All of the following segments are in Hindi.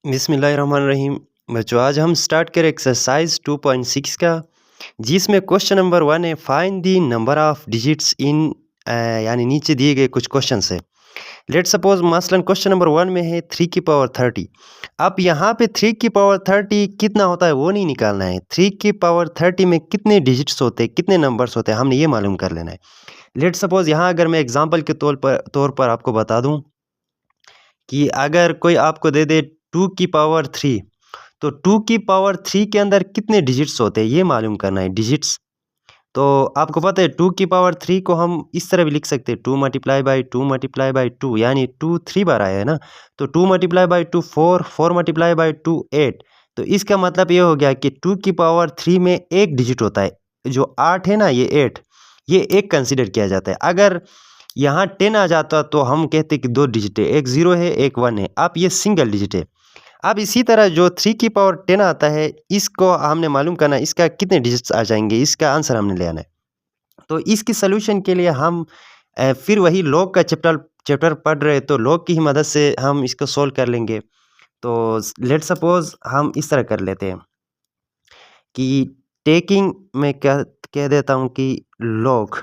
बिस्मिल्लाहिर्रहमानिर्रहीम। बच्चों, आज हम स्टार्ट करें एक्सरसाइज 2.6 का, जिसमें क्वेश्चन नंबर 1 है, find the number of digits in यानी नीचे दिए गए कुछ क्वेश्चन है। लेट सपोज मसलन क्वेश्चन नंबर 1 में है 3 की पावर 30। अब यहाँ पे 3 की पावर 30 कितना होता है वो नहीं निकालना है। 3 की पावर 30 में कितने डिजिट्स होते हैं, कितने नंबर्स होते हैं, हमने ये मालूम कर लेना है। लेट सपोज यहाँ अगर मैं एग्जाम्पल के तौर पर आपको बता दूँ कि अगर कोई आपको दे दे 2 की पावर 3, तो 2 की पावर 3 के अंदर कितने डिजिट्स होते हैं ये मालूम करना है, डिजिट्स। तो आपको पता है 2 की पावर 3 को हम इस तरह भी लिख सकते हैं, 2 मल्टीप्लाई बाई 2 मल्टीप्लाई बाई 2, यानी 2 3 बार आया है ना। तो 2 मल्टीप्लाई बाई 2 4, 4 मल्टीप्लाई बाई 2 8। तो इसका मतलब ये हो गया कि 2 की पावर 3 में एक डिजिट होता है, जो 8 है ना, ये 8, ये एक कंसिडर किया जाता है। अगर यहाँ 10 आ जाता तो हम कहते कि 2 डिजिट है, एक 0 है एक 1 है। अब ये सिंगल डिजिट है। अब इसी तरह जो 3 की पावर 10 आता है, इसको हमने मालूम करना है इसका कितने डिजिट्स आ जाएंगे, इसका आंसर हमने ले आना है। तो इसकी सोल्यूशन के लिए हम फिर वही लॉग का चैप्टर पढ़ रहे, तो लॉग की ही मदद से हम इसको सोल्व कर लेंगे। तो लेट सपोज हम इस तरह कर लेते हैं कि टेकिंग में क्या कह देता हूँ कि लॉग,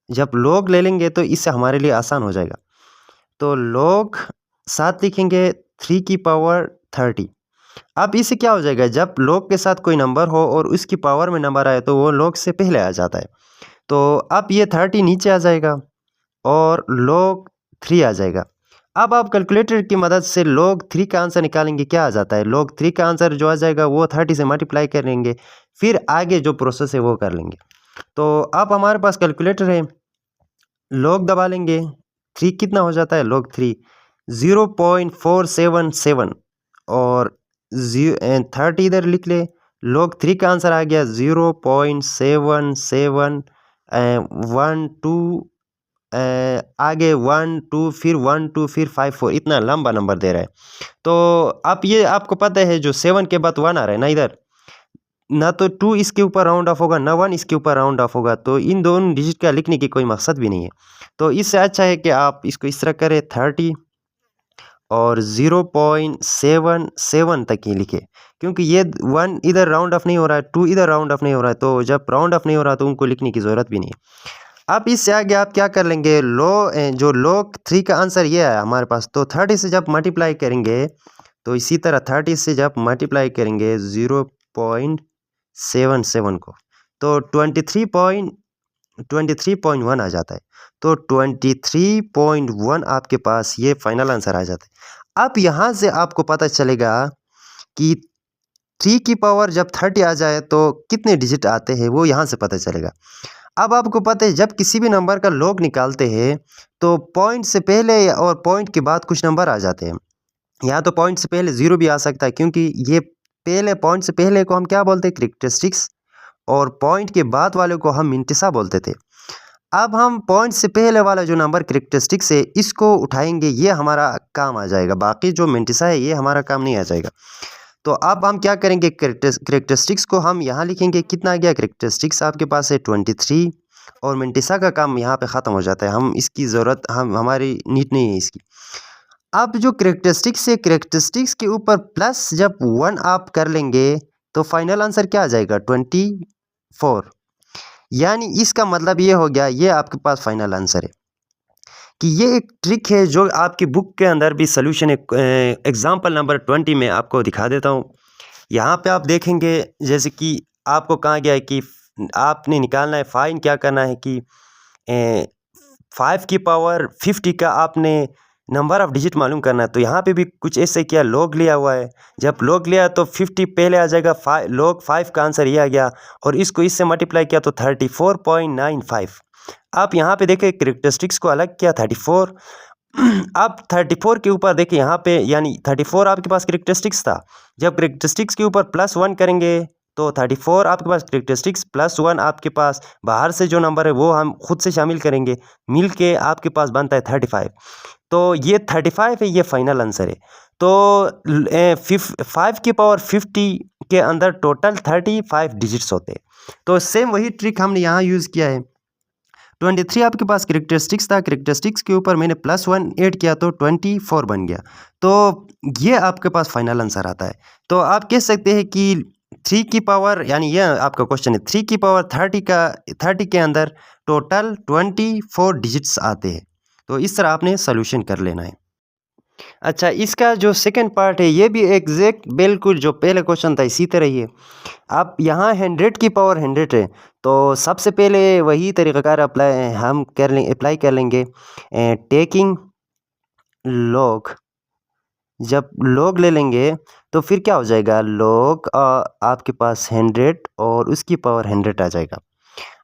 जब लॉग ले लेंगे तो इससे हमारे लिए आसान हो जाएगा। तो लॉग साथ लिखेंगे 3 की पावर 30। अब इससे क्या हो जाएगा, जब लॉग के साथ कोई नंबर हो और उसकी पावर में नंबर आए तो वो लॉग से पहले आ जाता है। तो अब ये 30 नीचे आ जाएगा और लॉग 3 आ जाएगा। अब आप कैलकुलेटर की मदद से लॉग 3 का आंसर निकालेंगे, क्या आ जाता है, लॉग 3 का आंसर जो आ जाएगा वो 30 से मल्टीप्लाई करेंगे, फिर आगे जो प्रोसेस है वो कर लेंगे। तो अब हमारे पास कैलकुलेटर है, लॉग दबा लेंगे, 3 कितना हो जाता है, लॉग 3 0.477 और 30 इधर लिख ले। लॉग 3 का आंसर आ गया 0.7712, आगे 1 2 फिर 1 2 फिर 5 4, इतना लंबा नंबर दे रहा है। तो अब ये आपको पता है जो 7 के बाद 1 आ रहा है ना, इधर ना तो 2 इसके ऊपर राउंड ऑफ होगा, ना 1 इसके ऊपर राउंड ऑफ होगा, तो इन दोनों डिजिट का लिखने की कोई मकसद भी नहीं है। तो इससे अच्छा है कि आप इसको इस तरह करें, 30 और 0.77 तक ही लिखे, क्योंकि ये 1 इधर राउंड ऑफ नहीं हो रहा है, 2 इधर राउंड ऑफ नहीं हो रहा है, तो जब राउंड ऑफ नहीं हो रहा तो उनको लिखने की ज़रूरत भी नहीं है। अब इससे आगे आप क्या कर लेंगे, जो log 3 का आंसर ये है हमारे पास, तो 30 से जब मल्टीप्लाई करेंगे, तो इसी तरह 30 से जब मल्टीप्लाई करेंगे 0.77 को, तो 23.1 आ जाता है। तो 23.1 आपके पास ये फाइनल आंसर आ जाता है। अब यहाँ से आपको पता चलेगा कि 3 की पावर जब 30 आ जाए तो कितने डिजिट आते हैं, वो यहाँ से पता चलेगा। अब आपको पता है जब किसी भी नंबर का लॉग निकालते हैं तो पॉइंट से पहले और पॉइंट के बाद कुछ नंबर आ जाते हैं। या तो पॉइंट से पहले 0 भी आ सकता है, क्योंकि ये पहले पॉइंट से पहले को हम क्या बोलते हैं, कैरेक्टरिस्टिक्स, और पॉइंट के बाद वाले को हम मिंटिसा बोलते थे। अब हम पॉइंट से पहले वाला जो नंबर कैरेक्टरिस्टिक्स है इसको उठाएंगे, ये हमारा काम आ जाएगा, बाकी जो मिंटिसा है ये हमारा काम नहीं आ जाएगा। तो अब हम क्या करेंगे, कैरेक्टरिस्टिक्स को हम यहाँ लिखेंगे, कितना आ गया, कैरेक्टरिस्टिक्स आपके पास है 23, और मिंटिसा का काम यहाँ पे ख़त्म हो जाता है, हम इसकी ज़रूरत हमारी नीड नहीं है इसकी। अब जो कैरेक्टरिस्टिक्स है, कैरेक्टरिस्टिक्स के ऊपर प्लस जब 1 आप कर लेंगे तो फाइनल आंसर क्या आ जाएगा, 24। यानी इसका मतलब ये हो गया, ये आपके पास फाइनल आंसर है। कि ये एक ट्रिक है जो आपकी बुक के अंदर भी सोल्यूशन है। एग्जाम्पल नंबर 20 में आपको दिखा देता हूँ। यहाँ पे आप देखेंगे जैसे कि आपको कहा गया है कि आपने निकालना है, फाइन क्या करना है कि 5 की पावर 50 का आपने नंबर ऑफ डिजिट मालूम करना है। तो यहाँ पे भी कुछ ऐसे किया, लॉग लिया हुआ है, जब लॉग लिया तो 50 पहले आ जाएगा, लॉग 5 का आंसर ये आ गया, और इसको इससे मल्टीप्लाई किया तो 34.95। आप यहाँ पे देखें कैरेक्टरिस्टिक्स को अलग किया 34। अब 34 के ऊपर देखिए यहाँ पे, यानी 34 आपके पास कैरेक्टरिस्टिक्स था, जब कैरेक्टरिस्टिक्स के ऊपर +1 करेंगे तो 34 आपके पास कैरेक्टरिस्टिक्स +1 आपके पास बाहर से जो नंबर है वो हम खुद से शामिल करेंगे, मिल के आपके पास बनता है 35। तो ये 35 है, ये फाइनल आंसर है। तो 5 की पावर 50 के अंदर टोटल 35 डिजिट्स होते हैं। तो सेम वही ट्रिक हमने यहाँ यूज़ किया है। 23 आपके पास करेक्टरिस्टिक्स था, करेक्टरिस्टिक्स के ऊपर मैंने +1 ऐड किया तो 24 बन गया। तो ये आपके पास फाइनल आंसर आता है। तो आप कह सकते हैं कि 3 की पावर, यानी यह आपका क्वेश्चन है 3 की पावर 30 के अंदर टोटल 24 डिजिट्स आते हैं। तो इस तरह आपने सोल्यूशन कर लेना है। अच्छा, इसका जो सेकंड पार्ट है ये भी एग्जैक्ट बिल्कुल जो पहले क्वेश्चन था इसी तरह ही है। आप यहाँ 100 की पावर 100 है, तो सबसे पहले वही तरीक़ाकार अप्लाई कर लेंगे। टेकिंग लॉग, जब लॉग ले लेंगे तो फिर क्या हो जाएगा, लॉग आपके पास 100 और उसकी पावर 100 आ जाएगा।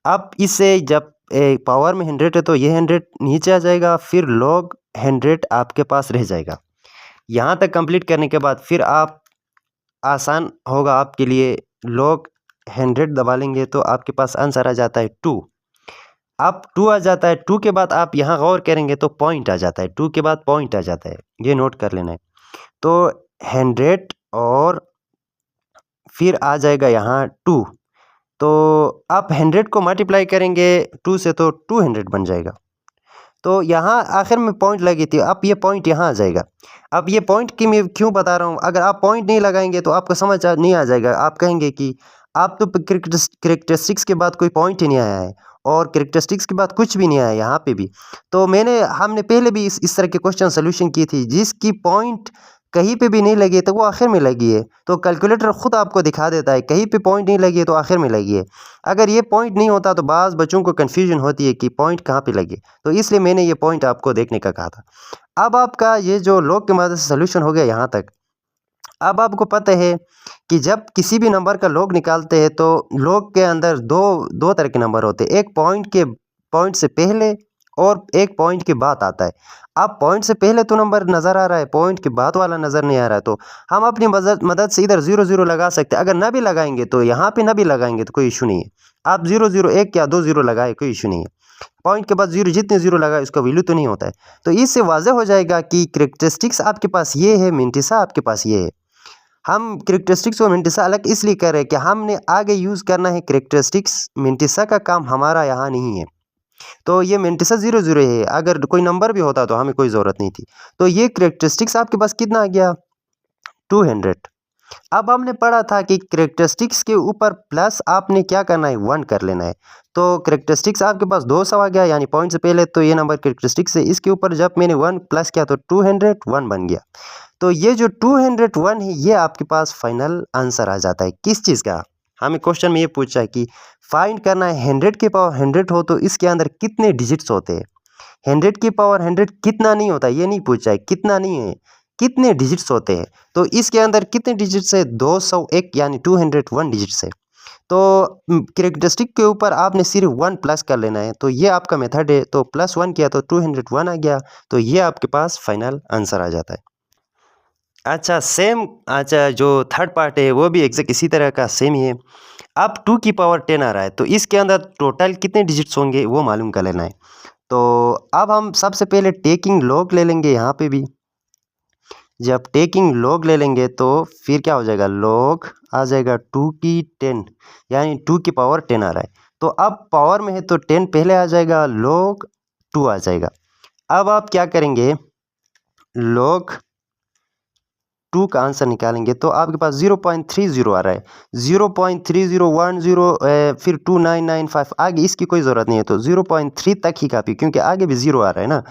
अब इससे जब पावर में 100 है तो ये 100 नीचे आ जाएगा, फिर लॉग 100 आपके पास रह जाएगा। यहाँ तक कंप्लीट करने के बाद फिर आप आसान होगा आपके लिए, लॉग 100 दबा लेंगे तो आपके पास आंसर आ जाता है 2। अब 2 आ जाता है, 2 के बाद आप यहाँ गौर करेंगे तो पॉइंट आ जाता है, 2 के बाद पॉइंट आ जाता है, ये नोट कर लेना है। तो 100 और फिर आ जाएगा यहाँ 2, तो आप 100 को मल्टीप्लाई करेंगे 2 से तो 200 बन जाएगा। तो यहाँ आखिर में पॉइंट लगी थी, अब ये पॉइंट यहाँ आ जाएगा। अब ये पॉइंट की मैं क्यों बता रहा हूँ, अगर आप पॉइंट नहीं लगाएंगे तो आपको समझ नहीं आ जाएगा। आप कहेंगे कि आप तो करेक्टरिस्टिक्स के बाद कोई पॉइंट ही नहीं आया है और करेक्टरिस्टिक्स के बाद कुछ भी नहीं आया यहाँ पे भी। तो हमने पहले भी इस तरह के क्वेश्चन सोल्यूशन की थी, जिसकी पॉइंट कहीं पे भी नहीं लगी है तो वो आखिर में लगी है। तो कैलकुलेटर ख़ुद आपको दिखा देता है कहीं पे पॉइंट नहीं लगी है तो आखिर में लगी है। अगर ये पॉइंट नहीं होता तो बाज़ बच्चों को कन्फ्यूजन होती है कि पॉइंट कहाँ पे लगे, तो इसलिए मैंने ये पॉइंट आपको देखने का कहा था। अब आपका ये जो लॉग की मदद से सोल्यूशन हो गया यहाँ तक। अब आपको पता है कि जब किसी भी नंबर का लॉग निकालते हैं तो लॉग के अंदर दो तरह के नंबर होते हैं, एक पॉइंट से पहले और एक पॉइंट के बाद आता है। अब पॉइंट से पहले तो नंबर नज़र आ रहा है, पॉइंट के बाद वाला नज़र नहीं आ रहा है, तो हम अपनी मदद से इधर 0 0 लगा सकते हैं। अगर ना भी लगाएंगे तो यहाँ पे ना भी लगाएंगे तो कोई इशू नहीं है। आप 0 0 1 या 2 0 लगाए कोई इशू नहीं है। पॉइंट के बाद 0 जितने 0 लगाए उसका वैल्यू तो नहीं होता है। तो इससे वाज़ेह हो जाएगा कि करेक्टरिस्टिक्स आपके पास ये है, मिंटिसा आपके पास ये है। हम करेक्टरिस्टिक्स और मिंटिसा अलग इसलिए कर रहे हैं कि हमने आगे यूज़ करना है करेक्टरिस्टिक्स, मिंटिसा का काम हमारा यहाँ नहीं है। तो ये मिंटिसा 0 0 है, अगर कोई नंबर भी होता तो हमें कोई ज़रूरत नहीं थी। तो ये करेक्टरिस्टिक्स आपके पास कितना आ गया, 200। अब हमने पढ़ा था कि करेक्टरिस्टिक्स के ऊपर प्लस आपने क्या करना है, 1 कर लेना है। तो करेक्टरिस्टिक्स आपके पास 200 आ गया, यानी पॉइंट से पहले तो ये नंबर करेक्टरिस्टिक्स है, इसके ऊपर जब मैंने 1 प्लस किया तो 201 बन गया। तो ये जो 201 है ये आपके पास फाइनल आंसर आ जाता है। किस चीज़ का, हमें क्वेश्चन में ये पूछा है कि फाइंड करना है 100 की पावर 100 हो तो इसके अंदर कितने डिजिट्स होते हैं। 100 की पावर 100 कितना नहीं होता, ये नहीं पूछा है, कितना नहीं है, कितने डिजिट्स होते हैं। तो इसके अंदर कितने डिजिट्स है, 201 यानी 201 डिजिट्स है। तो करेक्टरिस्टिक के ऊपर आपने सिर्फ 1 प्लस कर लेना है, तो ये आपका मेथड है। तो +1 किया तो 201 आ गया, तो ये आपके पास फाइनल आंसर आ जाता है। अच्छा, जो थर्ड पार्ट है वो भी एग्जैक्ट इसी तरह का सेम ही है। अब 2 की पावर 10 आ रहा है तो इसके अंदर टोटल कितने डिजिट्स होंगे वो मालूम कर लेना है। तो अब हम सबसे पहले टेकिंग लॉग ले लेंगे। यहाँ पे भी जब टेकिंग लॉग ले लेंगे तो फिर क्या हो जाएगा, लॉग आ जाएगा 2 की 10, यानी 2 की पावर 10 आ रहा है। तो अब पावर में है तो 10 पहले आ जाएगा, लॉग 2 आ जाएगा। अब आप क्या करेंगे, लॉग 2 का आंसर निकालेंगे तो आपके पास 0.30 आ रहा है, 0.3010 फिर 2995, आगे इसकी कोई ज़रूरत नहीं है, तो 0.3 तक ही काफ़ी, क्योंकि आगे भी 0 आ रहा है ना।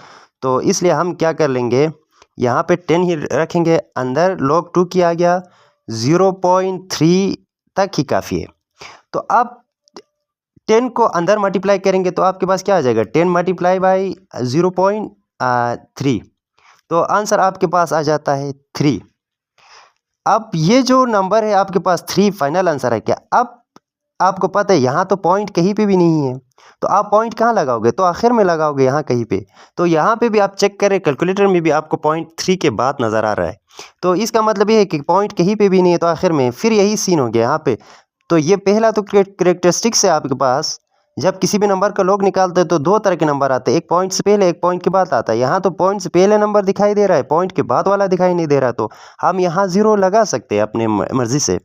तो इसलिए हम क्या कर लेंगे, यहाँ पे 10 ही रखेंगे, अंदर log 2 की आ गया, 0.3 तक ही काफ़ी है। तो अब 10 को अंदर मल्टीप्लाई करेंगे तो आपके पास क्या आ जाएगा, 10 मल्टीप्लाई बाई 0.3, तो आंसर आपके पास आ जाता है 3। अब ये जो नंबर है आपके पास 3 फाइनल आंसर है क्या। अब आपको पता है यहाँ तो पॉइंट कहीं पे भी नहीं है, तो आप पॉइंट कहाँ लगाओगे, तो आखिर में लगाओगे यहाँ कहीं पे। तो यहाँ पे भी आप चेक करें, कैलकुलेटर में भी आपको पॉइंट 3 के बाद नज़र आ रहा है। तो इसका मतलब ये है कि पॉइंट कहीं पे भी नहीं है, तो आखिर में फिर यही सीन हो गया यहाँ पे। तो ये पहला तो करेक्टरिस्टिक्स है आपके पास, जब किसी भी नंबर का लॉग निकालते हैं तो 2 तरह के नंबर आते हैं, एक पॉइंट से पहले एक पॉइंट के बाद आता है। यहाँ तो पॉइंट से पहले नंबर दिखाई दे रहा है, पॉइंट के बाद वाला दिखाई नहीं दे रहा, तो हम यहाँ 0 लगा सकते हैं अपने मर्ज़ी से।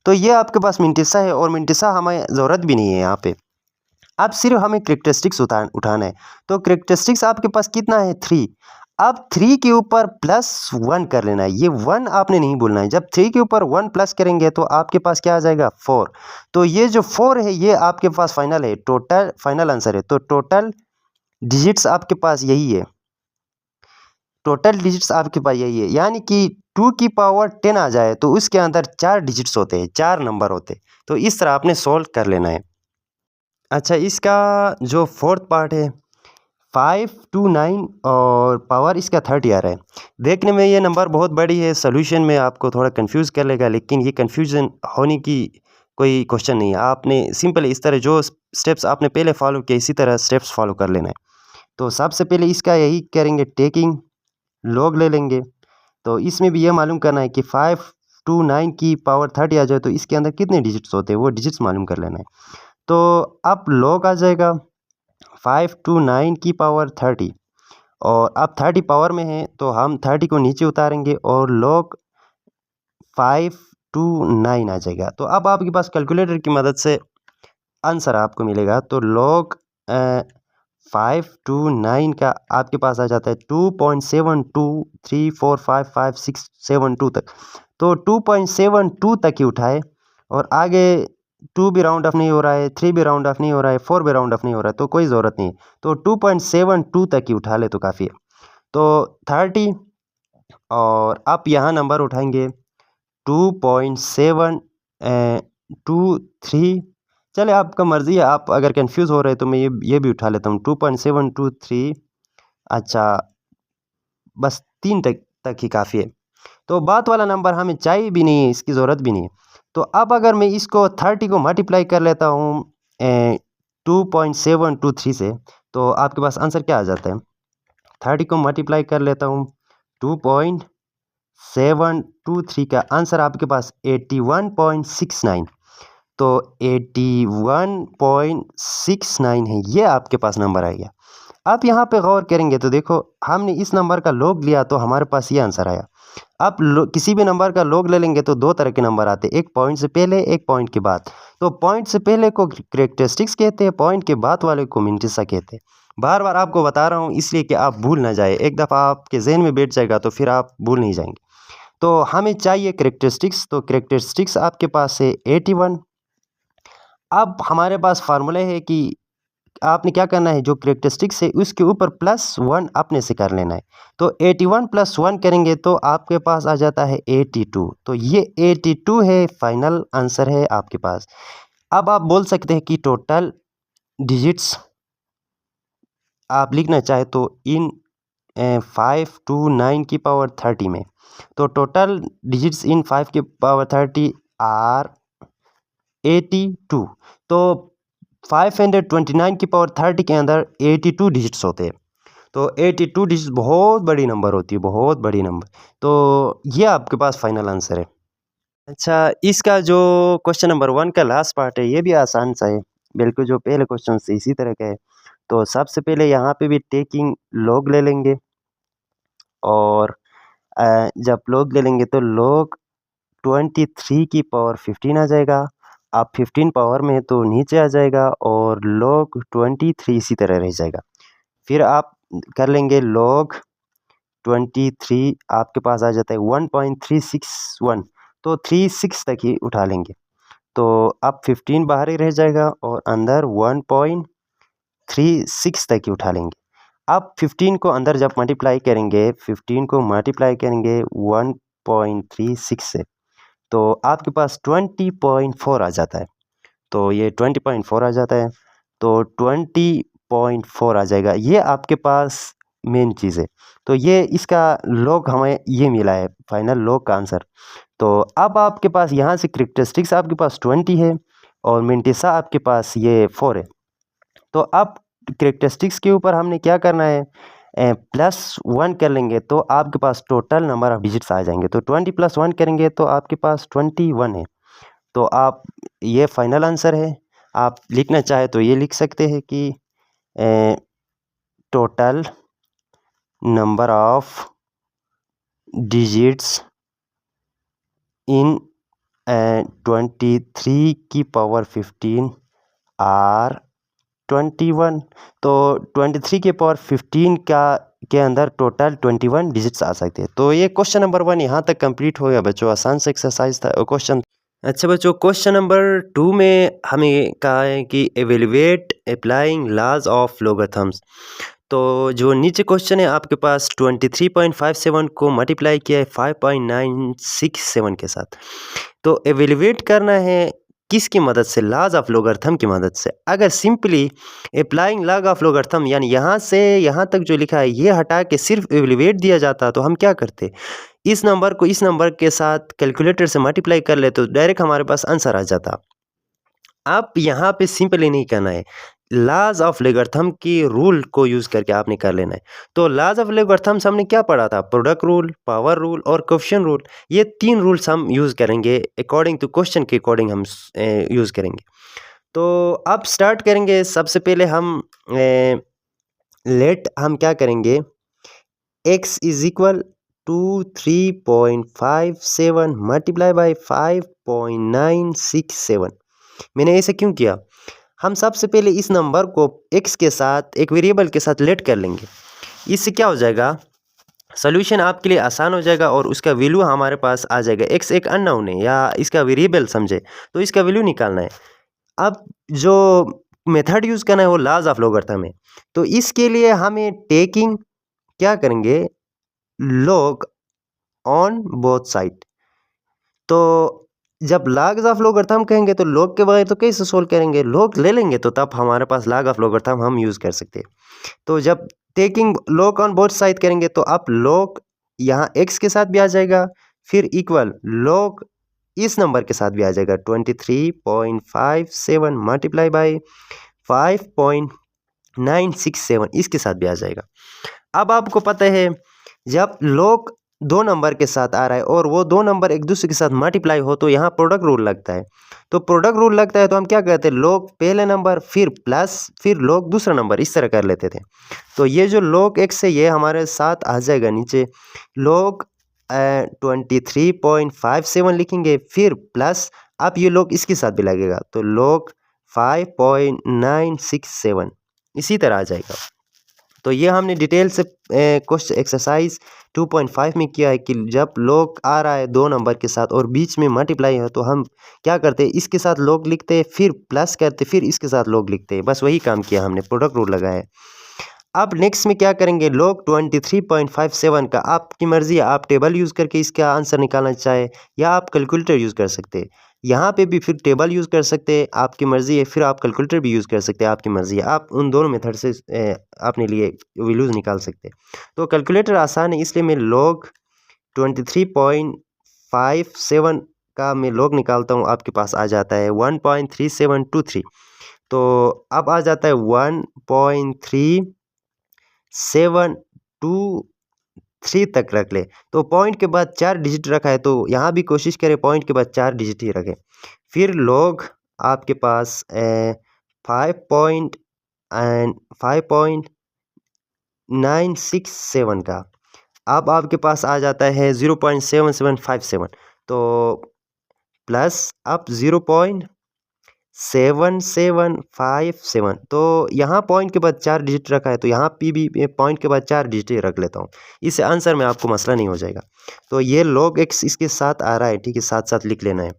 तो ये आपके पास मिंटिसा है और मिंटिसा हमें ज़रूरत भी नहीं है यहाँ पे। अब सिर्फ हमें करेक्टरिस्टिक्स उठाना है। तो करेक्टरिस्टिक्स आपके पास कितना है 3। अब 3 के ऊपर +1 कर लेना है, ये 1 आपने नहीं बोलना है। जब 3 के ऊपर 1 प्लस करेंगे तो आपके पास क्या आ जाएगा 4। तो ये जो 4 है ये आपके पास फाइनल है, टोटल फाइनल आंसर है। तो टोटल डिजिट्स आपके पास यही है, टोटल डिजिट्स आपके पास यही है, यानी कि 2 की पावर 10 आ जाए तो उसके अंदर 4 डिजिट्स होते हैं, 4 नंबर होते हैं। तो इस तरह आपने सॉल्व कर लेना है। अच्छा, इसका जो फोर्थ पार्ट है 5 to 9 और पावर इसका 30 आ रहा है। देखने में ये नंबर बहुत बड़ी है, सोल्यूशन में आपको थोड़ा कंफ्यूज कर लेगा, लेकिन ये कंफ्यूजन होने की कोई क्वेश्चन नहीं है। आपने सिंपल इस तरह जो स्टेप्स आपने पहले फॉलो किए इसी तरह स्टेप्स फॉलो कर लेना है। तो सबसे पहले इसका यही करेंगे, टेकिंग लॉग ले लेंगे। तो इसमें भी ये मालूम करना है कि 5 to 9 की पावर 30 आ जाए तो इसके अंदर कितने डिजिट्स होते हैं, वो डिजिट्स मालूम कर लेना है। तो अब लॉग आ जाएगा 5 to 9 की पावर 30, और अब 30 पावर में है तो हम 30 को नीचे उतारेंगे और log 5 to 9 आ जाएगा। तो अब आपके पास कैलकुलेटर की मदद से आंसर आपको मिलेगा। तो log 5 to 9 का आपके पास आ जाता है 2.7234555672 तक। तो 2.72 तक ही उठाए, और आगे 2 भी राउंड ऑफ नहीं हो रहा है, 3 भी राउंड ऑफ नहीं हो रहा है, 4 भी राउंड ऑफ नहीं हो रहा है, तो कोई ज़रूरत नहीं है। तो 2.72 तक ही उठा ले तो काफ़ी है। तो 30, और आप यहाँ नंबर उठाएंगे 2.723। चले, आपका मर्ज़ी है, आप अगर कंफ्यूज हो रहे हैं तो मैं ये भी उठा लेता हूँ 2.723। अच्छा, बस 3 तक ही काफ़ी है। तो बात वाला नंबर हमें चाहिए भी नहीं है, इसकी ज़रूरत भी नहीं है। तो अब अगर मैं इसको 30 को मल्टीप्लाई कर लेता हूँ 2.723 से, तो आपके पास आंसर क्या आ जाता है। 30 को मल्टीप्लाई कर लेता हूँ 2.723 का आंसर आपके पास 81.69। तो 81.69 है, ये आपके पास नंबर आ गया। आप यहाँ पे गौर करेंगे तो देखो, हमने इस नंबर का लॉग लिया तो हमारे पास ये आंसर आया। आप किसी भी नंबर का लॉग ले लेंगे तो दो तरह के नंबर आते हैं, एक पॉइंट से पहले, एक पॉइंट के बाद। तो पॉइंट से पहले को करेक्टरिस्टिक्स कहते हैं, पॉइंट के बाद वाले को मिंटिसा कहते हैं। बार बार आपको बता रहा हूँ इसलिए कि आप भूल ना जाए, एक दफ़ा आपके जहन में बैठ जाएगा तो फिर आप भूल नहीं जाएंगे। तो हमें चाहिए करेक्टरिस्टिक्स, तो करेक्टरिस्टिक्स आपके पास है 81। अब हमारे पास फार्मूला है कि आपने क्या करना है, जो करेक्टरिस्टिक्स है उसके ऊपर +1 अपने से कर लेना है। तो 81 + 1 करेंगे तो आपके पास आ जाता है 82। तो ये 82 है, फाइनल आंसर है आपके पास। अब आप बोल सकते हैं कि टोटल डिजिट्स आप लिखना चाहे तो इन 5 to 9 की पावर 30 में। तो टोटल डिजिट्स इन 5 की पावर 30 आर 82। तो 529 की पावर 30 के अंदर 82 डिजिट्स होते हैं। तो 82 डिजिट्स बहुत बड़ी नंबर होती है, बहुत बड़ी नंबर। तो ये आपके पास फाइनल आंसर है। अच्छा, इसका जो क्वेश्चन नंबर 1 का लास्ट पार्ट है ये भी आसान सा है, बिल्कुल जो पहले क्वेश्चन से इसी तरह का है। तो सबसे पहले यहाँ पे भी टेकिंग लॉग ले लेंगे, और जब लॉग ले लेंगे तो लॉग 23 की पावर 15 आ जाएगा। आप 15 पावर में तो नीचे आ जाएगा, और log 23 इसी तरह रह जाएगा। फिर आप कर लेंगे log 23, आपके पास आ जाता है 1.361। तो 36 तक ही उठा लेंगे, तो अब 15 बाहर ही रह जाएगा और अंदर 1.36 तक ही उठा लेंगे। अब 15 को अंदर जब मल्टीप्लाई करेंगे, 15 को मल्टीप्लाई करेंगे 1.36 से, तो आपके पास 20.4 आ जाता है। तो ये 20.4 आ जाता है, तो 20.4 आ जाएगा, ये आपके पास मेन चीज़ है। तो ये इसका लॉग हमें ये मिला है, फाइनल लॉग का आंसर। तो अब आपके पास यहाँ से करेक्टरिस्टिक्स आपके पास 20 है, और मिंटिसा आपके पास ये 4 है। तो अब करेक्टरिस्टिक्स के ऊपर हमने क्या करना है, +1 कर लेंगे तो आपके पास टोटल नंबर ऑफ डिजिट्स आ जाएंगे। तो 20 + 1 करेंगे तो आपके पास 21 है। तो आप ये फाइनल आंसर है। आप लिखना चाहे तो ये लिख सकते हैं कि total number of digits in 23 की पावर 15 आर 21, तो 23 के पावर 15 के अंदर टोटल 21 डिजिट्स आ सकते हैं। तो ये क्वेश्चन नंबर 1 यहाँ तक कंप्लीट हो गया बच्चों। आसान से एक्सरसाइज था क्वेश्चन। अच्छा बच्चों, क्वेश्चन नंबर 2 में हमें कहा है कि evaluate applying laws of logarithms. तो जो नीचे क्वेश्चन है आपके पास 23.57 को मल्टीप्लाई किया है 5.967 के साथ। तो एवेल्युएट करना है किसकी मदद से? लॉज ऑफ लॉगरिथम की मदद से। अगर simply applying log of logarithm यानी यहाँ से यहाँ तक जो लिखा है ये हटा के सिर्फ एवेल्युएट दिया जाता तो हम क्या करते? इस नंबर को इस नंबर के साथ कैलकुलेटर से मल्टीप्लाई कर ले तो डायरेक्ट हमारे पास आंसर आ जाता। अब यहाँ पे सिंपली नहीं करना है, लॉज ऑफ लॉगरिथम की रूल को यूज़ करके आपने कर लेना है। तो लॉज ऑफ लॉगरिथम हमने क्या पढ़ा था? प्रोडक्ट रूल, पावर रूल और कोएफिशिएंट रूल। ये 3 रूल्स हम यूज़ करेंगे, अकॉर्डिंग टू क्वेश्चन के अकॉर्डिंग हम यूज़ करेंगे। तो अब स्टार्ट करेंगे। सबसे पहले हम हम क्या करेंगे, x is equal to 3.57 multiply by 5.967। मैंने ऐसे क्यों किया? हम सबसे पहले इस नंबर को x के साथ एक वेरिएबल के साथ लेट कर लेंगे। इससे क्या हो जाएगा, सोल्यूशन आपके लिए आसान हो जाएगा और उसका वैल्यू हमारे पास आ जाएगा। x एक अननोन है या इसका वेरिएबल समझे तो इसका वैल्यू निकालना है। अब जो मेथड यूज़ करना है वो लॉज ऑफ लॉगरिथम है। तो इसके लिए हमें टेकिंग क्या करेंगे, लॉग ऑन बोथ साइड। तो जब लॉग ऑफ लॉगरिथम कहेंगे तो लॉग के बगैर तो कैसे सोल्व करेंगे? लॉग ले लेंगे तो तब हमारे पास लॉग ऑफ लॉगरिथम हम यूज़ कर सकते हैं। तो जब taking log on both side करेंगे तो अब लॉग यहाँ x के साथ भी आ जाएगा, फिर इक्वल लॉग इस नंबर के साथ भी आ जाएगा 23.57 मल्टीप्लाई बाई 5.967 इसके साथ भी आ जाएगा। अब आपको पता है जब लॉग दो नंबर के साथ आ रहा है और वो दो नंबर एक दूसरे के साथ मल्टीप्लाई हो तो यहाँ प्रोडक्ट रूल लगता है। तो प्रोडक्ट रूल लगता है तो हम क्या करते हैं, लॉग पहले नंबर फिर प्लस फिर लॉग दूसरा नंबर इस तरह कर लेते थे। तो ये जो लॉग x है ये हमारे साथ आ जाएगा नीचे, लॉग 23.57 लिखेंगे फिर प्लस अब ये लॉग इसके साथ भी लगेगा तो लॉग 5.967 इसी तरह आ जाएगा। तो ये हमने डिटेल से क्वेश्चन एक्सरसाइज 2.5 में किया है कि जब लॉग आ रहा है दो नंबर के साथ और बीच में मल्टीप्लाई है तो हम क्या करते हैं, इसके साथ लॉग लिखते हैं फिर प्लस करते फिर इसके साथ लॉग लिखते हैं। बस वही काम किया हमने, प्रोडक्ट रूल लगाया है। अब नेक्स्ट में क्या करेंगे, लॉग 23.57 का आपकी मर्ज़ी है, आप टेबल यूज़ करके इसका आंसर निकालना चाहे या आप कैलकुलेटर यूज़ कर सकते हैं। यहाँ पे भी फिर टेबल यूज़ कर सकते हैं, आपकी मर्ज़ी है, फिर आप कैलकुलेटर भी यूज़ कर सकते हैं, आपकी मर्ज़ी है। आप उन दोनों मेथड से अपने लिए वैल्यूज़ निकाल सकते हैं। तो कैलकुलेटर आसान है इसलिए मैं लॉग 23.57 का मैं लॉग निकालता हूँ, आपके पास आ जाता है 1.3723। तो अब आ जाता है 1.3723 तक रख ले। तो पॉइंट के बाद 4 डिजिट रखा है तो यहाँ भी कोशिश करें पॉइंट के बाद 4 डिजिट ही रखें। फिर लॉग आपके पास 5.967 का अब आपके पास आ जाता है 0.7757। तो प्लस अब 0.7757। तो यहाँ पॉइंट के बाद 4 डिजिट रखा है तो यहाँ भी पॉइंट के बाद 4 डिजिट ही रख लेता हूँ, इससे आंसर में आपको मसला नहीं हो जाएगा। तो ये log x इसके साथ आ रहा है, ठीक है, साथ साथ लिख लेना है।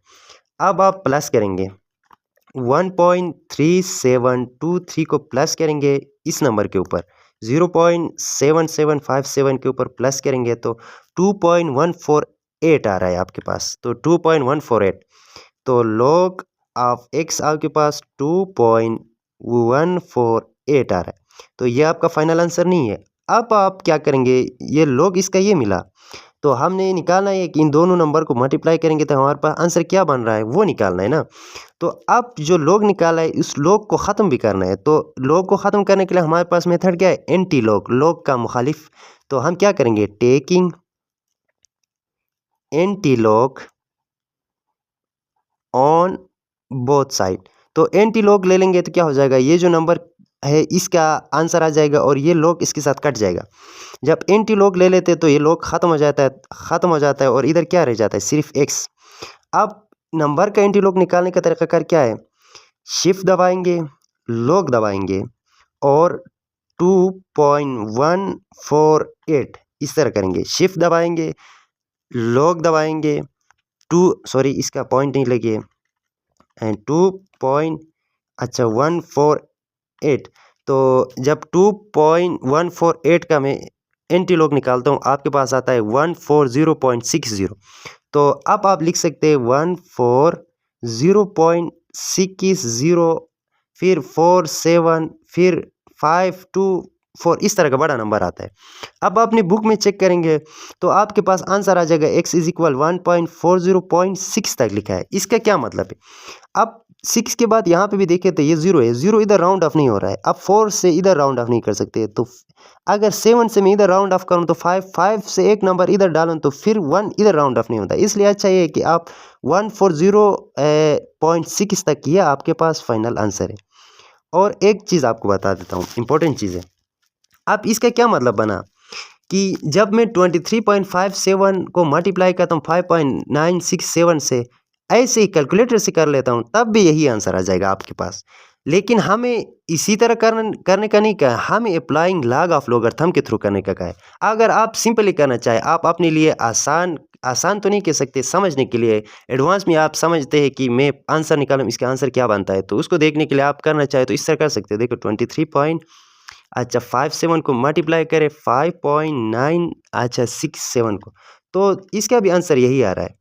अब आप प्लस करेंगे 1.3723 को प्लस करेंगे इस नंबर के ऊपर, 0.7757 के ऊपर प्लस करेंगे तो 2.148 आ रहा है आपके पास। तो 2.148 तो log ऑफ x आपके पास 2.148 आ रहा है। तो ये आपका फाइनल आंसर नहीं है। अब आप क्या करेंगे, ये log इसका ये मिला तो हमने निकालना है कि इन दोनों नंबर को मल्टीप्लाई करेंगे तो हमारे पास आंसर क्या बन रहा है वो निकालना है ना। तो अब जो log निकाला है उस log को ख़त्म भी करना है। तो log को ख़त्म करने के लिए हमारे पास मेथड क्या है, एंटी log, log का मुखालिफ। तो हम क्या करेंगे, taking anti log on both side. तो एंटी लॉग ले लेंगे तो क्या हो जाएगा, ये जो नंबर है इसका आंसर आ जाएगा और ये लॉग इसके साथ कट जाएगा। जब एंटी लॉग ले लेते हैं तो ये लॉग ख़त्म हो जाता है और इधर क्या रह जाता है, सिर्फ x। अब नंबर का एंटी लॉग निकालने का तरीक़ाकार क्या है, शिफ्ट दबाएंगे लॉग दबाएंगे और 2.148 इस तरह करेंगे। शिफ्ट दबाएंगे, लॉग दबाएंगे, इसका पॉइंट नहीं लगे, एंड 148। तो जब 2.148 का मैं एंटी लॉग निकालता हूँ आपके पास आता है 140.60। तो अब आप लिख सकते हैं 140.60, फिर 47, फिर 524, इस तरह का बड़ा नंबर आता है। अब अपनी बुक में चेक करेंगे तो आपके पास आंसर आ जाएगा x इज इक्वल 1.40.6 तक लिखा है। इसका क्या मतलब है? अब 6 के बाद यहाँ पे भी देखें तो ये 0 है, 0 इधर राउंड ऑफ नहीं हो रहा है। अब 4 से इधर राउंड ऑफ नहीं कर सकते, तो अगर 7 से मैं इधर राउंड ऑफ करूँ तो 5 से एक नंबर इधर डालूँ तो फिर 1 इधर राउंड ऑफ नहीं होता। इसलिए अच्छा ये है कि आप 140.6 तक किया, आपके पास फाइनल आंसर है। और एक चीज़ आपको बता देता हूँ, इंपॉर्टेंट चीज़ है। अब इसका क्या मतलब बना कि जब मैं 23.57 को मल्टीप्लाई करता हूँ 5.967 से, ऐसे ही कैलकुलेटर से कर लेता हूँ, तब भी यही आंसर आ जाएगा आपके पास। लेकिन हमें इसी तरह करने का नहीं कहा, हमें अप्लाइंग लॉग ऑफ लॉगरिथम के थ्रू करने का कहा है। अगर आप सिंपली करना चाहें, आप अपने लिए आसान तो नहीं कह सकते, समझने के लिए एडवांस में आप समझते हैं कि मैं आंसर निकालूँ, इसका आंसर क्या बनता है, तो उसको देखने के लिए आप करना चाहें तो इस तरह कर सकते हैं। देखो 57 को मल्टीप्लाई करें 5.9 67 को, तो इसका भी आंसर यही आ रहा है।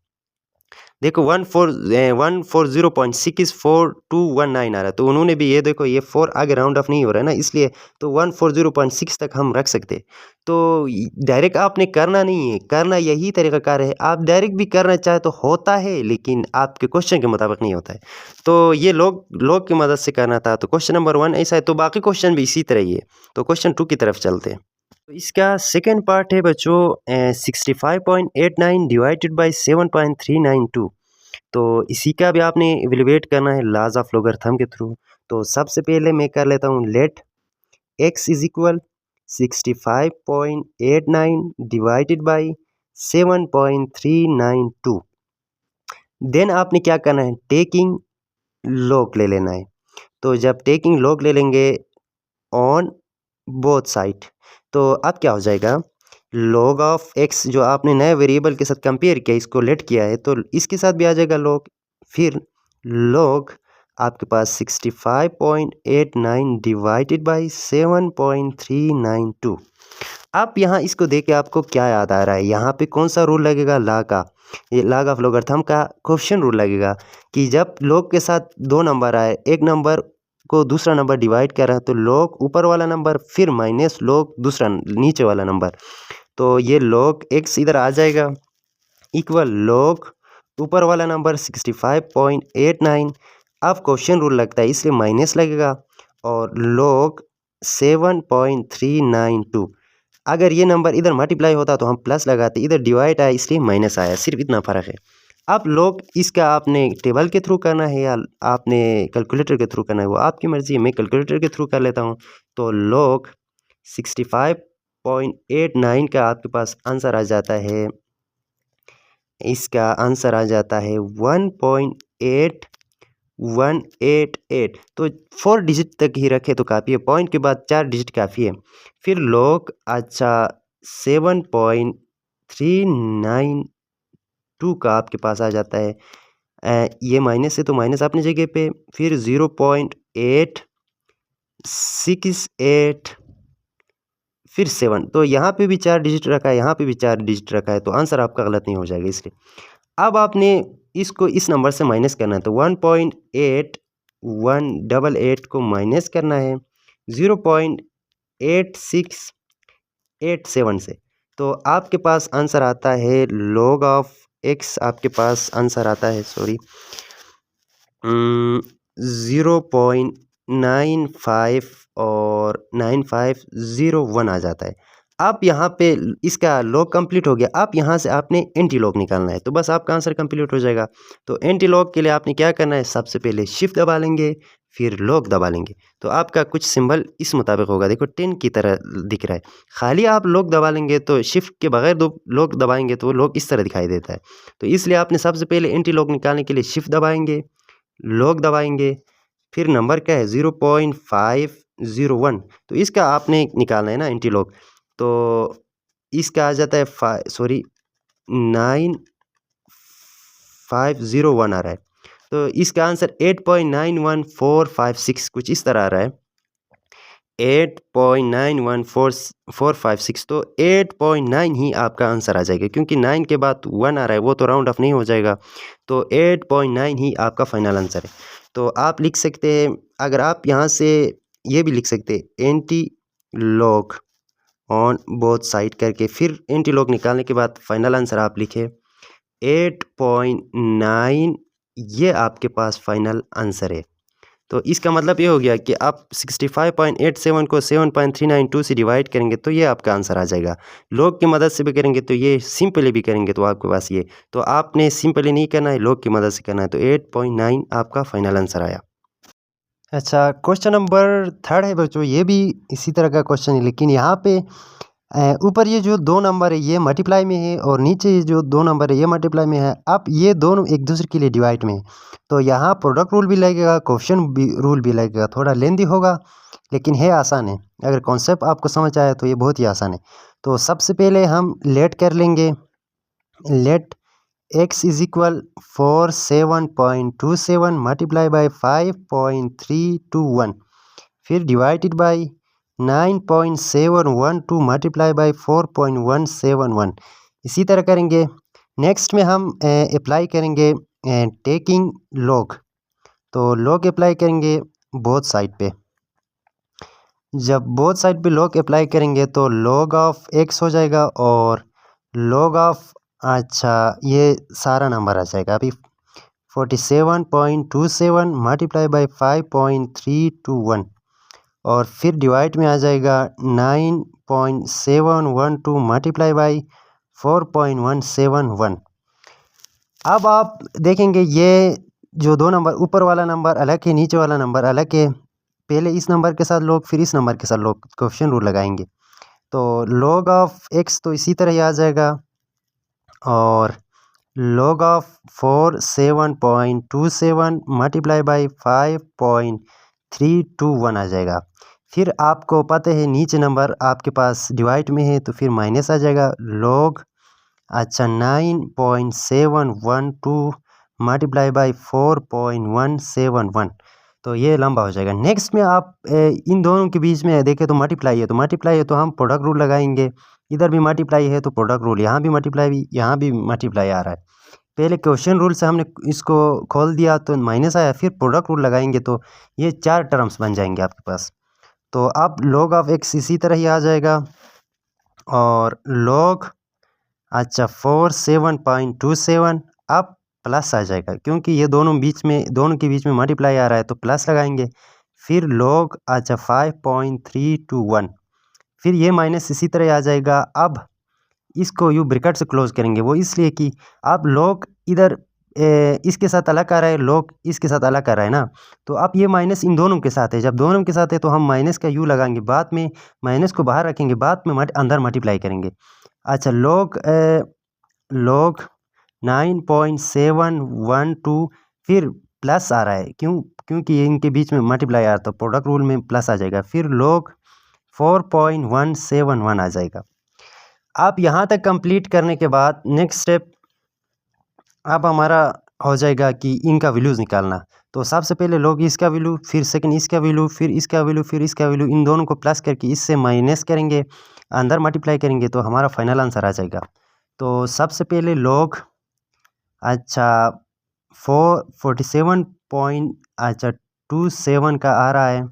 देखो 140.64219 आ रहा है, तो उन्होंने भी ये देखो ये 4 आगे राउंड ऑफ नहीं हो रहा है ना, इसलिए तो 140.6 तक हम रख सकते। तो डायरेक्ट आपने करना नहीं है, करना यही तरीक़ाकार है। आप डायरेक्ट भी करना चाहे तो होता है, लेकिन आपके क्वेश्चन के मुताबिक नहीं होता है। तो ये लोग की मदद से करना था। तो क्वेश्चन नंबर 1 ऐसा है, तो बाकी क्वेश्चन भी इसी तरह ही है। तो क्वेश्चन 2 की तरफ चलते हैं। तो इसका सेकेंड पार्ट है बच्चों 65.89 डिवाइडेड बाई 7.392। तो इसी का भी आपने इवेलुएट करना है लॉज ऑफ लॉगरिथम के थ्रू। तो सबसे पहले मैं कर लेता हूँ let x is equal 65.89 divided by 7.392। Then आपने क्या करना है, टेकिंग लॉग ले लेना है। तो जब टेकिंग लॉग ले लेंगे ऑन बोथ साइड, तो अब क्या हो जाएगा, लॉग ऑफ x जो आपने नए वेरिएबल के साथ कंपेयर किया, इसको लेट किया है, तो इसके साथ भी आ जाएगा लॉग। फिर लॉग आपके पास 65.89 डिवाइडेड बाई 7.392। आप यहाँ इसको देख के आपको क्या याद आ रहा है, यहाँ पे कौन सा रूल लगेगा, ला का, ये लॉग ऑफ लॉगरिथम का कोएफिशिएंट रूल लगेगा कि जब लॉग के साथ दो नंबर आए, एक नंबर को दूसरा नंबर डिवाइड कर रहा है, तो लॉग ऊपर वाला नंबर फिर माइनस लॉग दूसरा नीचे वाला नंबर, तो ये लॉग x इधर आ जाएगा इक्वल लॉग ऊपर वाला नंबर 65.89। अब क्वेश्चन रूल लगता है इसलिए माइनस लगेगा, और लॉग 7.392। अगर ये नंबर इधर मल्टीप्लाई होता तो हम प्लस लगाते, इधर डिवाइड आया इसलिए माइनस आया, सिर्फ इतना फ़र्क है। अब लॉग इसका आपने टेबल के थ्रू करना है या आपने कैलकुलेटर के थ्रू करना है, वो आपकी मर्ज़ी है। मैं कैलकुलेटर के थ्रू कर लेता हूँ। तो लॉग 65.89 का आपके पास आंसर आ जाता है, इसका आंसर आ जाता है 1.8188। तो 4 डिजिट तक ही रखे तो काफ़ी है, पॉइंट के बाद 4 डिजिट काफ़ी है। फिर लॉग 7.392 का आपके पास आ जाता है, ये माइनस है तो माइनस अपनी जगह पे, फिर 0.868, फिर 7। तो यहाँ पे भी 4 डिजिट रखा है, यहाँ पे भी 4 डिजिट रखा है, तो आंसर आपका गलत नहीं हो जाएगा। इसलिए अब आपने इसको इस नंबर से माइनस करना है, तो 1.8188 को माइनस करना है 0.8687 से, तो आपके पास आंसर आता है लॉग ऑफ x, आपके पास आंसर आता है 0.95 और 9501 आ जाता है। अब यहाँ पे इसका लॉग कंप्लीट हो गया। अब यहाँ से आपने एंटी लॉग निकालना है, तो बस आपका आंसर कंप्लीट हो जाएगा। तो एंटी लॉग के लिए आपने क्या करना है, सबसे पहले शिफ्ट दबा लेंगे, फिर लॉग दबा लेंगे, तो आपका कुछ सिंबल इस मुताबिक होगा। देखो 10 की तरह दिख रहा है। खाली आप लॉग दबा लेंगे तो शिफ्ट के बगैर दो लॉग दबाएंगे तो वो लॉग इस तरह दिखाई देता है। तो इसलिए आपने सबसे पहले एंटी लॉग निकालने के लिए शिफ्ट दबाएंगे, लॉग दबाएंगे, फिर नंबर क्या है 0.501, तो इसका आपने निकालना है ना एंटी लॉग। तो इसका आ जाता है 9501 आ रहा है। तो इसका आंसर 8.914456 कुछ इस तरह आ रहा है, 8.914456। तो 8.9 ही आपका आंसर आ जाएगा, क्योंकि 9 के बाद 1 आ रहा है, वो तो राउंड ऑफ नहीं हो जाएगा। तो 8.9 ही आपका फाइनल आंसर है। तो आप लिख सकते हैं, अगर आप यहाँ से ये भी लिख सकते हैं anti log on both side करके, फिर एंटी लॉग निकालने के बाद फाइनल आंसर आप लिखे 8.9, ये आपके पास फाइनल आंसर है। तो इसका मतलब ये हो गया कि आप 65.87 को 7.392 से डिवाइड करेंगे तो ये आपका आंसर आ जाएगा। लॉग की मदद से भी करेंगे तो ये, सिंपली भी करेंगे तो आपके पास ये, तो आपने सिंपली नहीं करना है, लॉग की मदद से करना है। तो 8.9 आपका फाइनल आंसर आया। अच्छा, क्वेश्चन नंबर 3 है बच्चों, ये भी इसी तरह का क्वेश्चन है, लेकिन यहाँ पे ऊपर ये जो 2 नंबर है ये मल्टीप्लाई में है, और नीचे ये जो 2 नंबर है ये मल्टीप्लाई में है। अब ये दोनों एक दूसरे के लिए डिवाइड में है, तो यहाँ प्रोडक्ट रूल भी लगेगा, कोएफिशिएंट भी रूल भी लगेगा। थोड़ा लेंदी होगा लेकिन है आसान है, अगर कॉन्सेप्ट आपको समझ आया तो ये बहुत ही आसान है। तो सबसे पहले हम लेट कर लेंगे, let x is equal 47.27 multiply by 5.321, फिर डिवाइडेड बाई 9.712 मल्टीप्लाई बाई 4.171। इसी तरह करेंगे। नेक्स्ट में हम अप्लाई करेंगे टेकिंग लॉग, तो लॉग अप्लाई करेंगे बोथ साइड पे। जब बोथ साइड पे लॉग अप्लाई करेंगे तो लॉग ऑफ x हो जाएगा, और लॉग ऑफ, अच्छा ये सारा नंबर आ जाएगा अभी 47.27 मल्टीप्लाई बाई 5.321, और फिर डिवाइड में आ जाएगा 9.712 मल्टीप्लाई बाई 4.171। अब आप देखेंगे ये जो 2 नंबर, ऊपर वाला नंबर अलग है, नीचे वाला नंबर अलग है। पहले इस नंबर के साथ लॉग, फिर इस नंबर के साथ लॉग, कोएफिशिएंट रूल लगाएंगे। तो लॉग ऑफ x तो इसी तरह ही आ जाएगा, और लॉग ऑफ 47.27 मल्टीप्लाई बाई 5.321 आ जाएगा। फिर आपको पता है नीचे नंबर आपके पास डिवाइड में है, तो फिर माइनस आ जाएगा लॉग, अच्छा 9.712 मल्टीप्लाई बाई 4.171, तो ये लंबा हो जाएगा। नेक्स्ट में आप इन दोनों के बीच में देखें तो मल्टीप्लाई है, तो मल्टीप्लाई है तो हम प्रोडक्ट रूल लगाएंगे। इधर भी मल्टीप्लाई है तो प्रोडक्ट रूल, यहाँ भी मल्टीप्लाई, भी यहाँ भी मल्टीप्लाई आ रहा है। पहले क्वेश्चन रूल से हमने इसको खोल दिया तो माइनस आया, फिर प्रोडक्ट रूल लगाएंगे तो ये 4 टर्म्स बन जाएंगे आपके पास। तो अब लॉग ऑफ x इसी तरह ही आ जाएगा, और लॉग, अच्छा 47.27 अब प्लस आ जाएगा, क्योंकि ये दोनों के बीच में मल्टीप्लाई आ रहा है तो प्लस लगाएंगे। फिर लॉग, अच्छा 5.321, फिर ये माइनस इसी तरह आ जाएगा। अब इसको यू ब्रैकेट से क्लोज करेंगे, वो इसलिए कि अब लॉग इधर इसके साथ अलग आ रहा है, लॉग इसके साथ अलग आ रहा है ना, तो अब ये माइनस इन दोनों के साथ है। जब दोनों के साथ है तो हम माइनस का यू लगाएंगे, बाद में माइनस को बाहर रखेंगे, बाद में अंदर मल्टीप्लाई करेंगे। अच्छा लॉग 9.712, फिर प्लस आ रहा है, क्योंकि इनके बीच में मल्टीप्लाई आ रहा है तो प्रोडक्ट रूल में प्लस आ जाएगा। फिर लॉग 4.171 आ जाएगा। आप यहाँ तक कंप्लीट करने के बाद नेक्स्ट स्टेप अब हमारा हो जाएगा कि इनका वैल्यूज़ निकालना। तो सबसे पहले लॉग इसका वैल्यू, फिर सेकंड इसका वैल्यू, फिर इसका वैल्यू, फिर इसका वैल्यू, इन दोनों को प्लस करके इससे माइनस करेंगे, अंदर मल्टीप्लाई करेंगे तो हमारा फाइनल आंसर आ जाएगा। तो सबसे पहले लॉग, अच्छा 47.27 का आ रहा है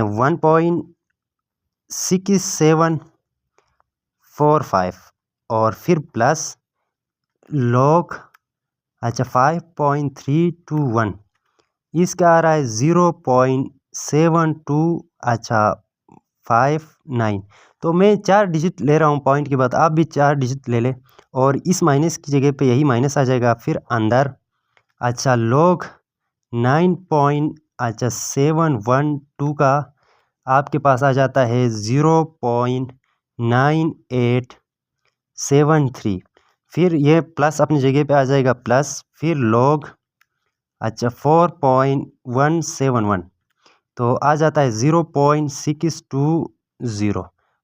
1.6745, और फिर प्लस लॉग, अच्छा 5.321, इसका आ रहा है 0.72, अच्छा 59। तो मैं 4 डिजिट ले रहा हूँ पॉइंट के बाद, आप भी 4 डिजिट ले लें, और इस माइनस की जगह पे यही माइनस आ जाएगा। फिर अंदर, अच्छा लॉग 9.712 का आपके पास आ जाता है 0.9873, फिर ये प्लस अपनी जगह पे आ जाएगा प्लस, फिर लॉग, अच्छा 4.171 तो आ जाता है 0.620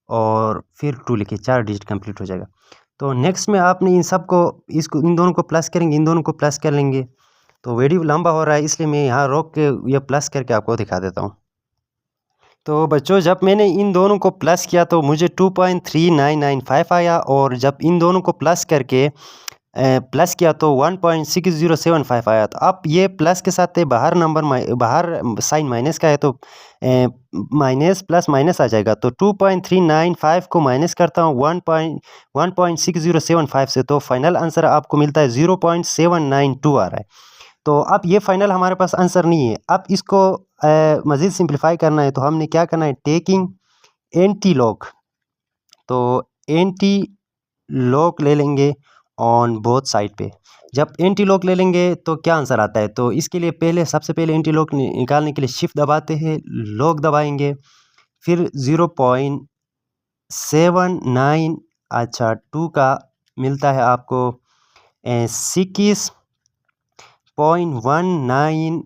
और फिर 2 लिखिए, 4 डिजिट कंप्लीट हो जाएगा। तो नेक्स्ट में आपने इन सब को इन दोनों को प्लस करेंगे, इन दोनों को प्लस कर लेंगे। तो वीडियो लंबा हो रहा है इसलिए मैं यहाँ रोक के ये प्लस करके आपको दिखा देता हूँ। तो बच्चों जब मैंने इन दोनों को प्लस किया तो मुझे 2.3995 आया, और जब इन दोनों को प्लस करके प्लस किया तो 1.6075 आया। तो अब ये प्लस के साथ बाहर बाहर साइन माइनस का है, तो माइनस प्लस माइनस आ जाएगा। तो 2.395 को माइनस करता हूँ 1.6075 से, तो फाइनल आंसर आपको मिलता है 0.792 आ रहा है। तो अब ये फाइनल हमारे पास आंसर नहीं है। अब इसको मज़ीद सिंप्लीफाई करना है तो हमने क्या करना है, टेकिंग एंटी लॉग। तो एंटी लॉग ले लेंगे ऑन बोथ साइड पे। जब एंटी लॉग ले लेंगे तो क्या आंसर आता है, तो इसके लिए सबसे पहले एंटी लॉग निकालने के लिए शिफ्ट दबाते हैं, लॉग दबाएंगे, फिर 0.79 अच्छा 2 का मिलता है आपको 6.19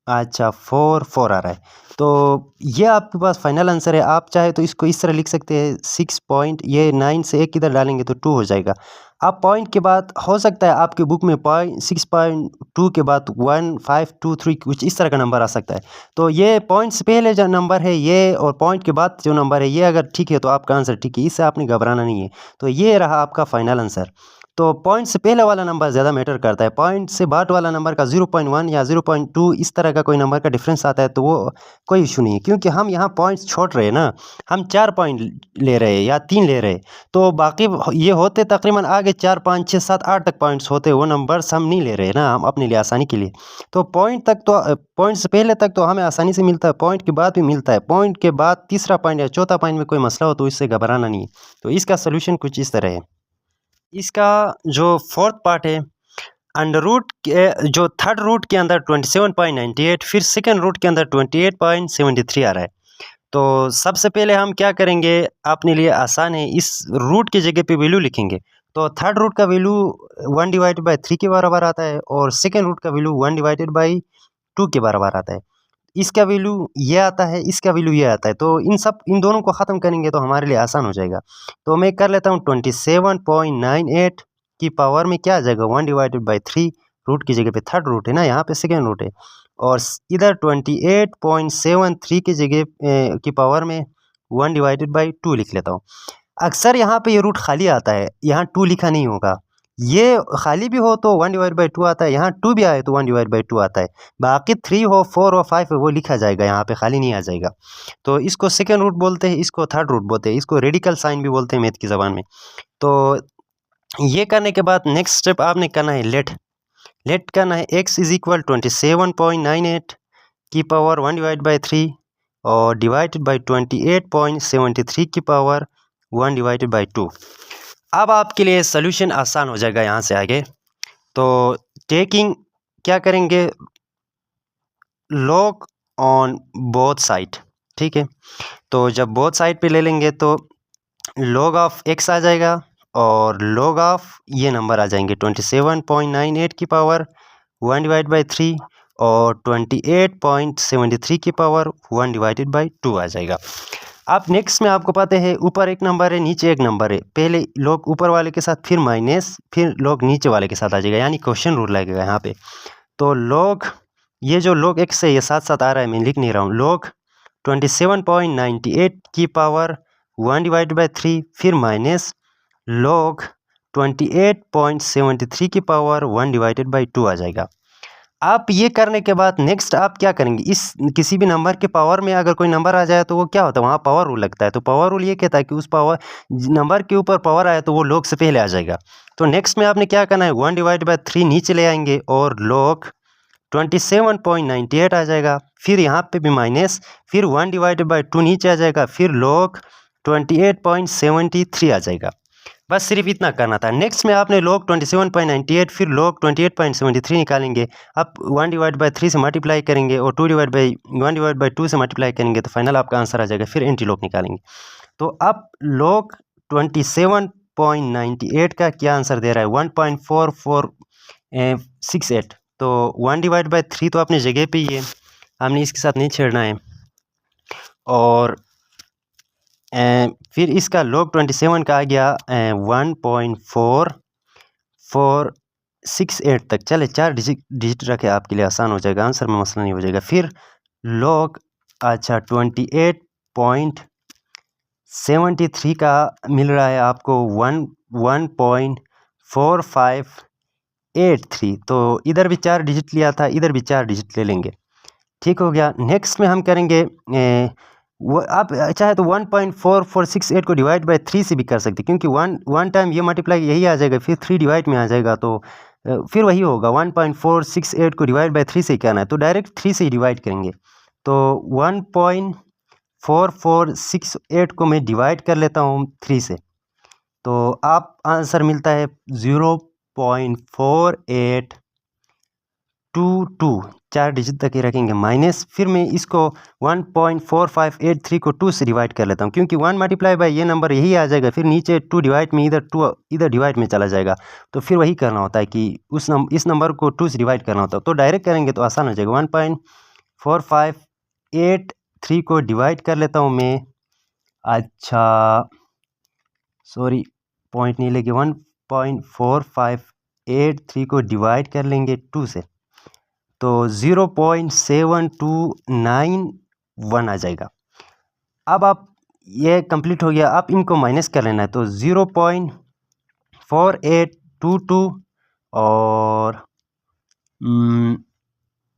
अच्छा 44 आ रहा है। तो ये आपके पास फाइनल आंसर है। आप चाहे तो इसको इस तरह लिख सकते हैं 6 पॉइंट, ये 9 से एक इधर डालेंगे तो 2 हो जाएगा। आप पॉइंट के बाद हो सकता है आपके बुक में 6.2 के बाद 1 5 2 3 कुछ इस तरह का नंबर आ सकता है। तो ये पॉइंट से पहले जो नंबर है ये, और पॉइंट के बाद जो नंबर है ये अगर ठीक है तो आपका आंसर ठीक है, इससे आपने घबराना नहीं है। तो ये रहा आपका फाइनल आंसर। तो पॉइंट से पहले वाला नंबर ज़्यादा मैटर करता है। पॉइंट से बाद वाला नंबर का 0.1 या 0.2 इस तरह का कोई नंबर का डिफरेंस आता है तो वो कोई इशू नहीं है, क्योंकि हम यहाँ पॉइंट्स छोड़ रहे हैं ना, हम 4 पॉइंट ले रहे हैं या 3 ले रहे हैं। तो बाकी ये होते तकरीबन आगे 4 5 6 7 8 तक पॉइंट्स होते, वो नंबर्स हम नहीं ले रहे हैं ना, हम अपने लिए आसानी के लिए। तो पॉइंट तक तो पॉइंट से पहले तक तो हमें आसानी से मिलता है, पॉइंट के बाद भी मिलता है। पॉइंट के बाद तीसरा पॉइंट या चौथा पॉइंट में कोई मसला हो तो इससे घबराना नहीं है। तो इसका सोल्यूशन कुछ इस तरह है। इसका जो फोर्थ पार्ट है, अंडर रूट के जो थर्ड रूट के अंदर 27.98, फिर सेकंड रूट के अंदर 28.73 आ रहा है। तो सबसे पहले हम क्या करेंगे, अपने लिए आसान है, इस रूट की जगह पे वैल्यू लिखेंगे। तो थर्ड रूट का वैल्यू 1/3 के बराबर आता है, और सेकंड रूट का वैल्यू 1/2 के बराबर आता है। इसका वैल्यू ये आता है, इसका वैल्यू ये आता है। तो इन दोनों को ख़त्म करेंगे तो हमारे लिए आसान हो जाएगा। तो मैं कर लेता हूँ 27.98 की पावर में क्या आ जाएगा 1/3, रूट की जगह पे थर्ड रूट है ना, यहाँ पे सेकेंड रूट है, और इधर 28.73 की जगह की पावर में 1/2 लिख लेता हूँ। अक्सर यहाँ पे ये रूट खाली आता है, यहाँ 2 लिखा नहीं होगा। ये खाली भी हो तो 1/2 आता है, यहाँ 2 भी आए तो 1/2 आता है। बाकी 3 हो 4 हो 5 हो वो लिखा जाएगा, यहाँ पे खाली नहीं आ जाएगा। तो इसको सेकेंड रूट बोलते हैं, इसको थर्ड रूट बोलते हैं, इसको रेडिकल साइन भी बोलते हैं मैथ की ज़बान में। तो ये करने के बाद नेक्स्ट स्टेप आपने करना है लेट करना है x इज इक्वल 27.98 की पावर 1/3 और डिवाइडेड बाई 28.73 की पावर 1/2। अब आपके लिए सोल्यूशन आसान हो जाएगा यहाँ से आगे। तो टेकिंग क्या करेंगे, लॉग ऑन बोथ साइड, ठीक है। तो जब बोथ साइड पे ले लेंगे तो लॉग ऑफ x आ जाएगा, और लॉग ऑफ ये नंबर आ जाएंगे 27.98 की पावर 1/3 और 28.73 की पावर 1/2 आ जाएगा। अब नेक्स्ट में आपको पता है ऊपर एक नंबर है नीचे एक नंबर है, पहले लॉग ऊपर वाले के साथ फिर माइनस फिर लॉग नीचे वाले के साथ आ जाएगा, यानी क्वेश्चन रूल लगेगा यहाँ पे। तो लॉग ये जो लॉग x है ये साथ साथ आ रहा है, मैं लिख नहीं रहा हूँ। लॉग 27.98 की पावर 1/3 फिर माइनस लॉग 28.73 की पावर 1/2 आ जाएगा। आप ये करने के बाद नेक्स्ट आप क्या करेंगे, इस किसी भी नंबर के पावर में अगर कोई नंबर आ जाए तो वो क्या होता है, वहाँ पावर रूल लगता है। तो पावर रूल ये कहता है कि उस पावर नंबर के ऊपर पावर आया तो वो लॉग से पहले आ जाएगा। तो नेक्स्ट में आपने क्या करना है, 1/3 नीचे ले आएंगे और लॉग 27.98 आ जाएगा, फिर यहाँ पे भी माइनस, फिर 1/2 नीचे आ जाएगा, फिर लॉग 28.73 आ जाएगा। बस सिर्फ इतना करना था। नेक्स्ट में आपने लॉग 27.98 फिर लॉग 28.73 निकालेंगे। आप 1/3 से मल्टीप्लाई करेंगे और 1/2 से मल्टीप्लाई करेंगे तो फाइनल आपका आंसर आ जाएगा, फिर एंटी लॉग निकालेंगे। तो अब लॉग 27.98 का क्या आंसर दे रहा है 1.4468। तो 1/3 तो अपनी जगह पे ही है, हमने इसके साथ नहीं छेड़ना है। और फिर इसका log 27 का आ गया 1.4468 तक। चले 4 डिजिट रखे, आपके लिए आसान हो जाएगा, आंसर में मसला नहीं हो जाएगा। फिर log अच्छा 28.73 का मिल रहा है आपको 1.4583। तो इधर भी 4 डिजिट लिया था, इधर भी 4 डिजिट ले लेंगे, ठीक हो गया। नेक्स्ट में हम करेंगे वो आप चाहे तो 1.4468 को डिवाइड बाय 3 से भी कर सकते, क्योंकि वन टाइम ये मल्टीप्लाई यही आ जाएगा, फिर 3 डिवाइड में आ जाएगा, तो फिर वही होगा। 1.468 को डिवाइड बाय 3 से करना है तो डायरेक्ट 3 से ही डिवाइड करेंगे। तो 1.4468 को मैं डिवाइड कर लेता हूँ 3 से, तो आप आंसर मिलता है 0.4822। 4 डिजिट तक ही रखेंगे माइनस, फिर मैं इसको 1.4583 को 2 से डिवाइड कर लेता हूँ, क्योंकि 1 मल्टीप्लाई बाय ये नंबर यही आ जाएगा, फिर नीचे 2 डिवाइड में इधर डिवाइड में चला जाएगा, तो फिर वही करना होता है कि इस नंबर को 2 से डिवाइड करना होता है। तो डायरेक्ट करेंगे तो आसान हो जाएगा। 1.4583 को डिवाइड कर लेता हूँ मैं, अच्छा सॉरी पॉइंट नहीं लेके 1.4583 को डिवाइड कर लेंगे 2 से, तो 0.7291 आ जाएगा। अब आप ये कंप्लीट हो गया, आप इनको माइनस कर लेना है, तो 0.4822 और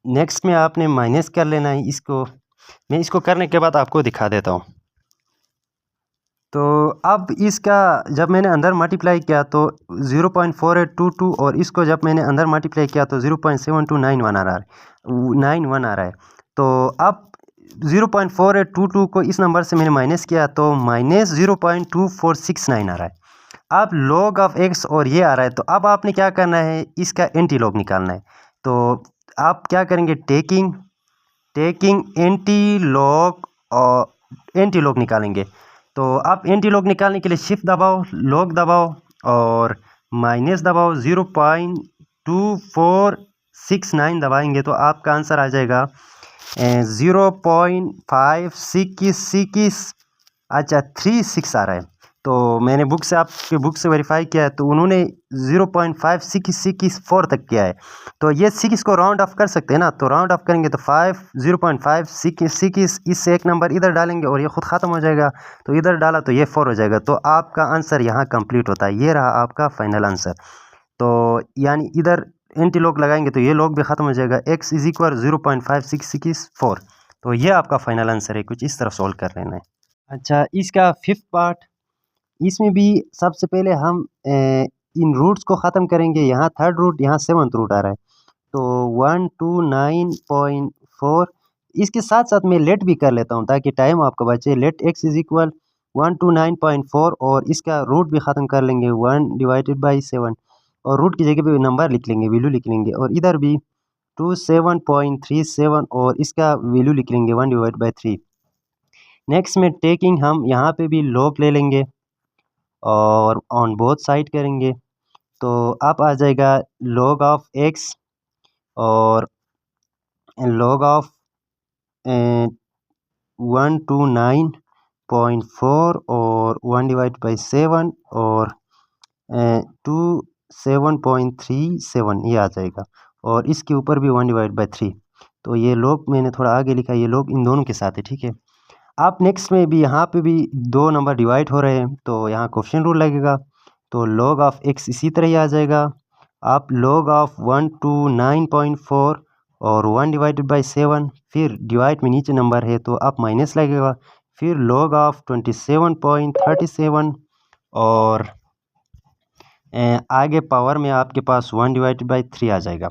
नेक्स्ट में आपने माइनस कर लेना है इसको। मैं इसको करने के बाद आपको दिखा देता हूँ। तो अब इसका जब मैंने अंदर मल्टीप्लाई किया तो 0.4822 और इसको जब मैंने अंदर मल्टीप्लाई किया तो 0.7291 आ रहा है, 91 आ रहा है। तो अब 0.4822 को इस नंबर से मैंने माइनस किया तो माइनस 0.2469 आ रहा है। अब log ऑफ x और ये आ रहा है, तो अब आपने क्या करना है, इसका एंटी लॉग निकालना है। तो आप क्या करेंगे, टेकिंग एंटी लॉग निकालेंगे। तो आप एंटी लॉग निकालने के लिए शिफ्ट दबाओ, लॉग दबाओ और माइनस दबाओ, 0.2469 दबाएंगे तो आपका आंसर आ जाएगा 0.566 अच्छा 36 आ रहा है। तो मैंने आपके बुक से वेरीफाई किया है, तो उन्होंने 0.566 तक किया है। तो ये 6 को राउंड ऑफ कर सकते हैं ना, तो राउंड ऑफ करेंगे तो 0.566 इससे एक नंबर इधर डालेंगे और ये खुद ख़त्म हो जाएगा, तो इधर डाला तो ये 4 हो जाएगा। तो आपका आंसर यहाँ कंप्लीट होता है। ये रहा आपका फाइनल आंसर। तो यानी इधर एंटी लॉग लगाएंगे तो ये लॉग भी ख़त्म हो जाएगा, x इज इक्वल 0.5664। तो ये आपका फाइनल आंसर है, कुछ इस तरह सॉल्व कर लेना है। अच्छा, इसका 5th पार्ट, इसमें भी सबसे पहले हम इन रूट्स को ख़त्म करेंगे। यहाँ 3rd रूट, यहाँ 7th रूट आ रहा है, तो 129.4। इसके साथ साथ मैं लेट भी कर लेता हूँ ताकि टाइम आपको बचे। लेट x इज इक्वल 129.4 और इसका रूट भी ख़त्म कर लेंगे 1/7 और रूट की जगह पे नंबर लिख लेंगे, वैल्यू लिख लेंगे, और इधर भी 27.37 और इसका वैल्यू लिख लेंगे 1/3। नेक्स्ट में टेकिंग हम यहाँ पे भी लॉग ले लेंगे और ऑन बोथ साइड करेंगे, तो अब आ जाएगा log ऑफ x और log ऑफ 129.4 और 1/7 और 27.37 ये आ जाएगा, और इसके ऊपर भी 1/3। तो ये log मैंने थोड़ा आगे लिखा, ये log इन दोनों के साथ है, ठीक है। आप नेक्स्ट में भी यहाँ पे भी 2 नंबर डिवाइड हो रहे हैं, तो यहाँ कोफिशिएंट रूल लगेगा, तो log ऑफ x इसी तरह ही आ जाएगा। आप log ऑफ 129.4 और 1/7, फिर डिवाइड में नीचे नंबर है तो आप माइनस लगेगा, फिर log ऑफ 27.37 और आगे पावर में आपके पास 1/3 आ जाएगा।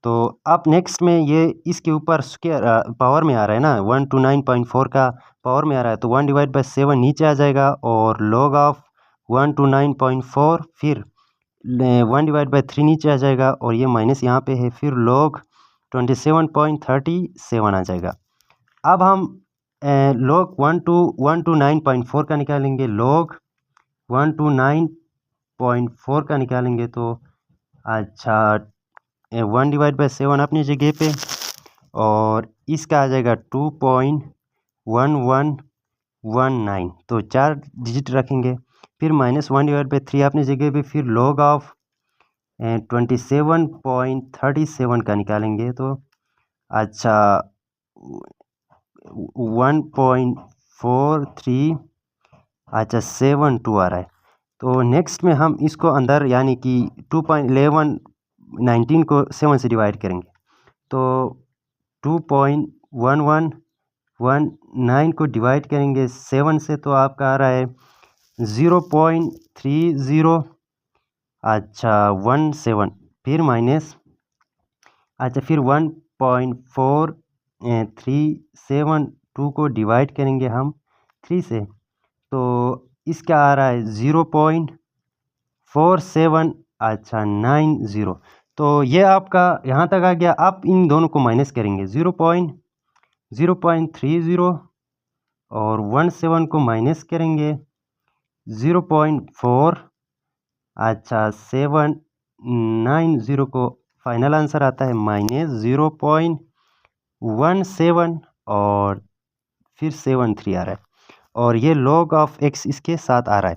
तो आप नेक्स्ट में ये इसके ऊपर स्क्वायर पावर में आ रहा है ना, 129.4 का पावर में आ रहा है, तो 1/7 नीचे आ जाएगा और log ऑफ 129.4 फिर 1/3 नीचे आ जाएगा और ये माइनस यहाँ पे है, फिर log 27.37 आ जाएगा। अब हम log 129.4 का निकालेंगे, log 129.4 का निकालेंगे, तो अच्छा 1 डिवाइड बाई 7 अपनी जगह पे, और इसका आ जाएगा 2.1119। तो 4 डिजिट रखेंगे। फिर -1 डिवाइड बाई 3 अपनी जगह पे, फिर लॉग ऑफ 27.37 का निकालेंगे तो अच्छा 1.43 अच्छा 72 आ रहा है। तो नेक्स्ट में हम इसको अंदर यानी कि 2.1119 को 7 से डिवाइड करेंगे तो 2.1119 को डिवाइड करेंगे 7 से तो आपका आ रहा है 0.30 अच्छा 17, फिर माइनस अच्छा फिर 1.4372 को डिवाइड करेंगे हम 3 से तो इसका आ रहा है 0.47 अच्छा 90। तो ये आपका यहाँ तक आ गया। आप इन दोनों को माइनस करेंगे 0.30 और 17 को माइनस करेंगे 0.4 अच्छा 790 को फाइनल आंसर आता है -0.17 और फिर 73 आ रहा है, और ये log ऑफ x इसके साथ आ रहा है।